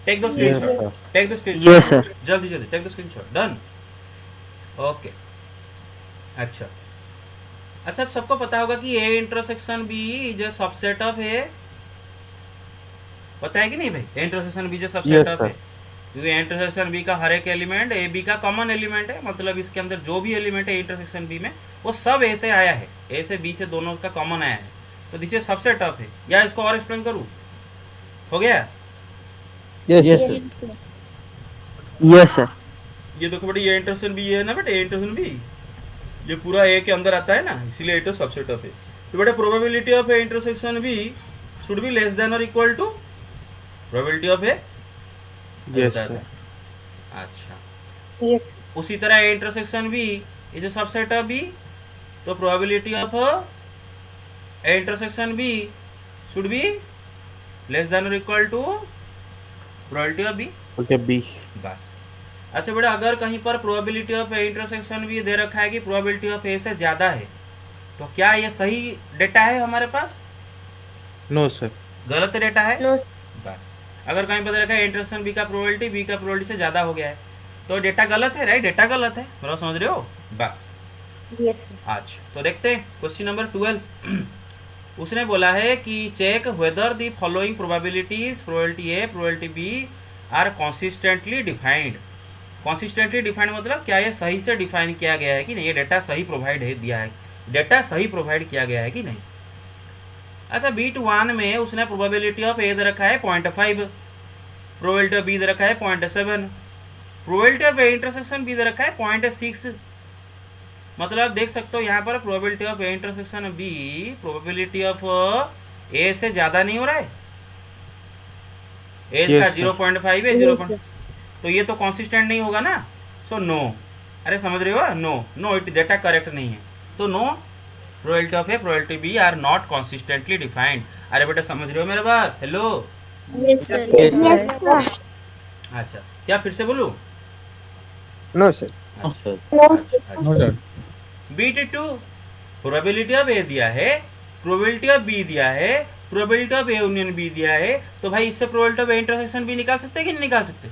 टेक दो यस स्क्रीन, सर। टेक दो स्क्रीन, Yes, sir. जल्दी जल्दी take the screenshot, done. Okay अच्छा अच्छा, अब सबको पता होगा कि A intersection B is a subset of A, पता है कि नहीं भाई? A intersection B is a subset Yes, of sir. A, क्योंकि इंटरसेक्शन बी का हर एक एलिमेंट ए बी का कॉमन एलिमेंट है, मतलब इसके अंदर जो भी एलिमेंट है इंटरसेक्शन बी में वो सब ए से आया है, ए से बी से दोनों का कॉमन आया है, तो दिस इज सबसेट ऑफ ए। या इसको और एक्सप्लेन करूँ? हो गया? Yes Yes, sir. sir. Yes sir. ये देखो बेटे, ये इंटरसेक्शन बी है ना बेटे, ए इंटरसेक्शन बी ये पूरा ए के अंदर आता है ना, इसीलिए it is subset of A. तो बेटा probability of A intersection B should be less than और equal to probability of A Yes, sir. अच्छा, Yes. उसी तरह A intersection B is a subset of B, तो probability of A intersection B should be less than और equal to probability of B. Okay, B. बस। अच्छा बेटा, अगर कहीं पर प्रोबेबिलिटी ऑफ ए इंटरसेक्शन भी दे रखा है कि प्रोबेबिलिटी ऑफ ए से ज़्यादा है, तो क्या ये सही डेटा है हमारे पास? No, sir. गलत डेटा है? No. बस। अगर कहीं पर दे रखा है इंटरसेक्शन बी का प्रोबेबिलिटी से ज़्यादा हो गया है, तो डेटा गलत है, राइट? डेटा गलत है, बराबर समझ रहे हो? बस। Yes. Sir. अच्छा, तो देखते हैं क्वेश्चन नंबर 12। उसने बोला है कि check whether the following probabilities, probability A, probability B are consistently defined. Consistently defined मतलब क्या ये सही से डिफाइन किया गया है कि नहीं, ये डेटा सही प्रोवाइड है दिया है, डेटा सही प्रोवाइड किया गया है कि नहीं। अच्छा, बीट 1 में उसने प्रोबेबिलिटी ऑफ ए दे रखा है 0.5, प्रोबेबिलिटी ऑफ बी दे रखा है 0.7, probability of A intersection B दे रखा है 0.6। मतलब आप देख सकते हो यहाँ पर probability of A intersection B probability of A से ज़्यादा नहीं हो रहा है, ए Yes, का sir. 0.5 है, Yes, 0. sir. तो ये तो कॉन्सिस्टेंट नहीं होगा ना, सो नो। अरे समझ रहे हो? No no, it data correct नहीं है, तो no, probability of A probability B are not consistently defined. अरे बेटा समझ रहे हो मेरे बात? Hello. Yes, sir. Yes, sir. अच्छा, क्या फिर से बोलूँ? No, sir. अच्छा, No, sir. No, sir. बीट 2, प्रोबेबिलिटी ऑफ ए दिया है, प्रोबेबिलिटी ऑफ बी दिया है, probability of A union B दिया है, तो भाई इससे probability of A intersection B निकाल सकते हैं कि नहीं निकाल सकते?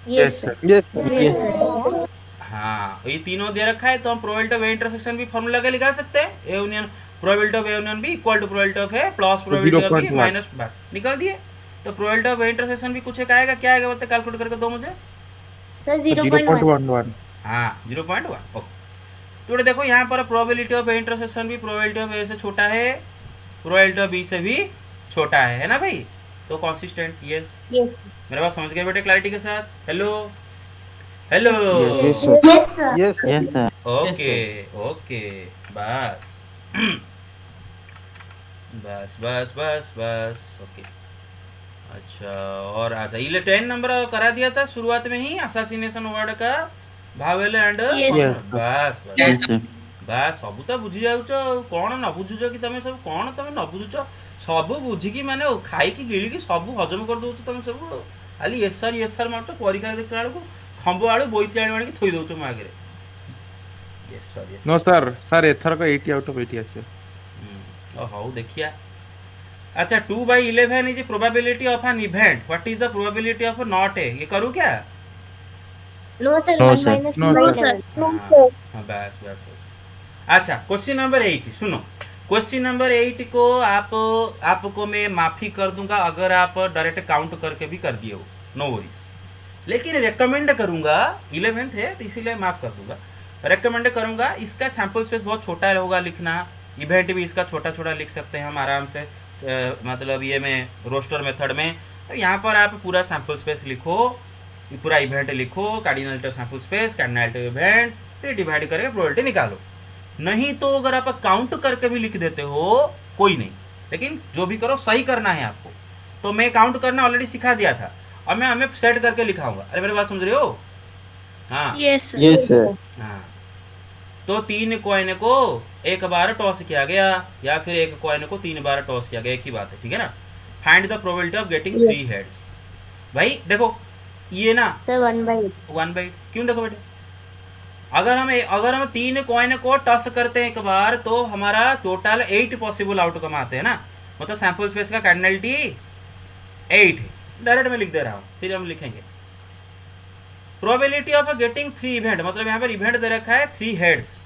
Yes, sir. Yes, sir. Yes, sir. हाँ, ये तीनों दे रखा है, तो हम प्रोबेबिलिटी ऑफ ए इंटरसेक्शन भी फॉर्मूला के निकाल सकते हैं। A union, probability of A union B equal to probability of A plus probability of B 0.1 minus, बस निकाल दिए। तो प्रोबेबिलिटी ऑफ ए इंटरसेक्शन भी कुछ एक आएगा, क्या आएगा बताए? कैलकुलेट करके दो मुझे। Sir, 0.1. 0.11. हाँ, 0.1। ओके, तो देखो यहाँ पर प्रोबेबिलिटी ऑफ ए इंटरसेक्शन भी प्रोबेबिलिटी ऑफ ए से छोटा है, प्रोबेबिलिटी ऑफ बी से भी छोटा है ना भाई? तो कॉन्सिस्टेंट। Yes, Yes. Sir. मेरे पास समझ गए बेटे क्लैरिटी के साथ? Hello hello. Yes, sir. Yes, sir. Yes, sir. Okay okay, बस बस बस बस बस, ओके। अच्छा, और अच्छा, ये 10 नंबर करा दिया था शुरुआत में ही, असासिनेशन वर्ड का भावेल एंड Yes, sir. बस बस Yes, sir. ବାସ୍ ସବୁ ତ ବୁଝି ଯାଉଛ, କ'ଣ ନ ବୁଝୁଛ କି ତମେ ସବୁ? କ'ଣ ତମେ ନ ବୁଝୁଛ? ସବୁ ବୁଝିକି ମାନେ ଖାଇକି ଗିଳିକି ସବୁ ହଜମ କରିଦେଉଛ ତମେ ସବୁ। ଖାଲି ଏସ୍ ସାର୍ ମାରୁଛ, ପରୀକ୍ଷାରେ ଦେଖିଲା ବେଳକୁ ଖମ୍ବ ଆଳୁ ବୋଇତାଳୁ ଆଣିକି ଥୋଇ ଦେଉଛ ମୋ ଆଗରେ। S sir. No, sir. Sir, ଏଥରକ 80 out of 80 ଆସିବ। ହଉ ଦେଖିଆ। अच्छा, 2/11 is probability of an event, what is the probability of not ए? ये करूँ क्या? No, sir. No, 1 sir. minus No, 2 by sir. 11. No, sir. हाँ, बस बस बस। अच्छा, क्वेश्चन नंबर 8 सुनो। क्वेश्चन नंबर 8 को आपको मैं माफ़ी कर दूंगा अगर आप डायरेक्ट काउंट करके भी कर दिए हो, नो वरीज। लेकिन रेकमेंड करूंगा, 11th है तो इसीलिए माफ़ कर दूंगा, रेकमेंड करूंगा इसका सैम्पल स्पेस बहुत छोटा होगा लिखना, इवेंट भी इसका छोटा छोटा लिख सकते हैं हम आराम से, मतलब ये में रोस्टर मेथड में। तो यहाँ पर आप पूरा सैम्पल स्पेस लिखो, पूरा इवेंट लिखो, cardinal sample space, cardinal event, फिर डिवाइड करके प्रोबेबिलिटी निकालो। नहीं तो अगर आप काउंट करके भी लिख देते हो कोई नहीं, लेकिन जो भी करो सही करना है आपको। तो मैं काउंट करना ऑलरेडी सिखा दिया था, और मैं हमें सेट करके लिखाऊंगा। अरे मेरी बात समझ रहे हो? हाँ Yes, sir. Yes, sir. हाँ। तो 3 कॉइन को एक बार टॉस किया गया, या फिर एक कॉइन को 3 बार टॉस किया गया, एक ही बात है, ठीक है ना? Find the probability of getting Yes. 3 heads. भाई देखो ये ना Sir, 1/8. 1/8 क्यों? देखो बेटे, अगर हम 3 कॉइन को टॉस करते हैं एक बार, तो हमारा टोटल 8 पॉसिबल आउटकम आते हैं ना, मतलब सैंपल स्पेस का कार्डिनलिटी 8 है। डायरेक्ट मैं लिख दे रहा हूँ, फिर हम लिखेंगे प्रोबेबिलिटी ऑफ गेटिंग 3 इवेंट, मतलब यहाँ पर इवेंट दे रखा है 3 हेड्स।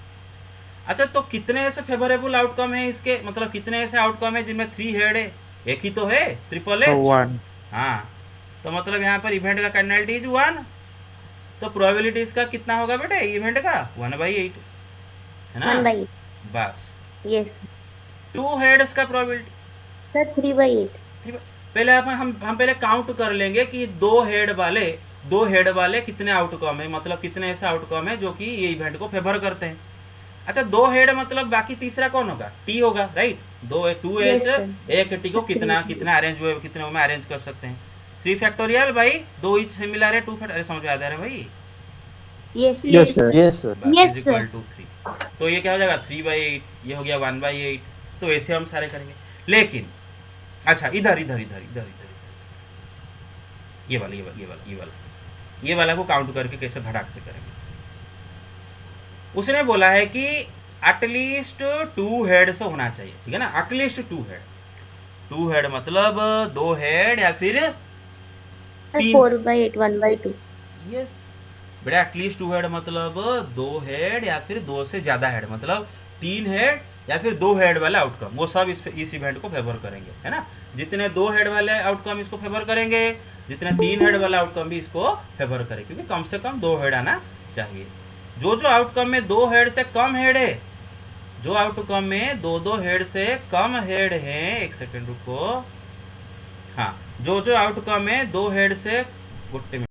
अच्छा, तो कितने ऐसे फेवरेबल आउटकम है इसके, मतलब कितने ऐसे आउटकम है जिनमें 3 हेड है? एक ही तो है, ट्रिपल So एच। 1. हाँ, तो मतलब यहाँ पर इवेंट का कार्डिनलिटी इज 1, तो प्रोबेबिलिटी इसका कितना होगा बेटे इवेंट का? 1/8 है ना? 1/8. बस। Yes. 2 हेड्स का प्रोबेबिलिटी, Sir, 3/8. पहले हम पहले काउंट कर लेंगे कि 2 हेड वाले कितने आउटकम है, मतलब कितने ऐसे आउटकम है जो कि ये इवेंट को फेवर करते हैं। अच्छा, 2 हेड मतलब बाकी तीसरा कौन होगा? टी होगा, राइट? 2 Yes, H sir. एक टी को कितना कितना अरेंज हुए, कितने में अरेंज कर सकते हैं? 3 फैक्टोरियल भाई 2 इच सिमिलर है 2 फैक्टर, अरे समझ में आ रहा है भाई? Yes. Yes, sir. Yes, sir. बस Yes, is equal sir. To 3। तो ये क्या हो जाएगा 3/8, ये हो गया 1/8। तो ऐसे हम सारे करेंगे। लेकिन अच्छा, इधर इधर इधर इधर इधर ये वाला ये वाला ये वाला ये वाला ये वाला को काउंट करके कैसे धड़ाक से करेंगे। उसने बोला है कि एटलीस्ट 2 हेड से होना चाहिए, ठीक है ना? At least 2 head. 2 हेड मतलब 2 हेड या फिर 3। 4/8, 1/2. यस बेटा, एटलीस्ट 2 हेड मतलब 2 हेड या फिर 2 से ज़्यादा हेड, मतलब 3 हेड या फिर 2 हेड वाले आउटकम, वो सब इस इवेंट को फेवर करेंगे, है ना? जितने 2 हेड वाले आउटकम इसको फेवर करेंगे, जितने 3 हेड वाला आउटकम भी इसको फेवर करेंगे, क्योंकि कम से कम 2 हेड आना चाहिए। जो आउटकम में 2 हेड से कम हेड है, जो आउटकम में 2 हेड से कम हेड है, एक सेकेंड रुको, हाँ, जो आउटकम में 2 हेड से गुट्टे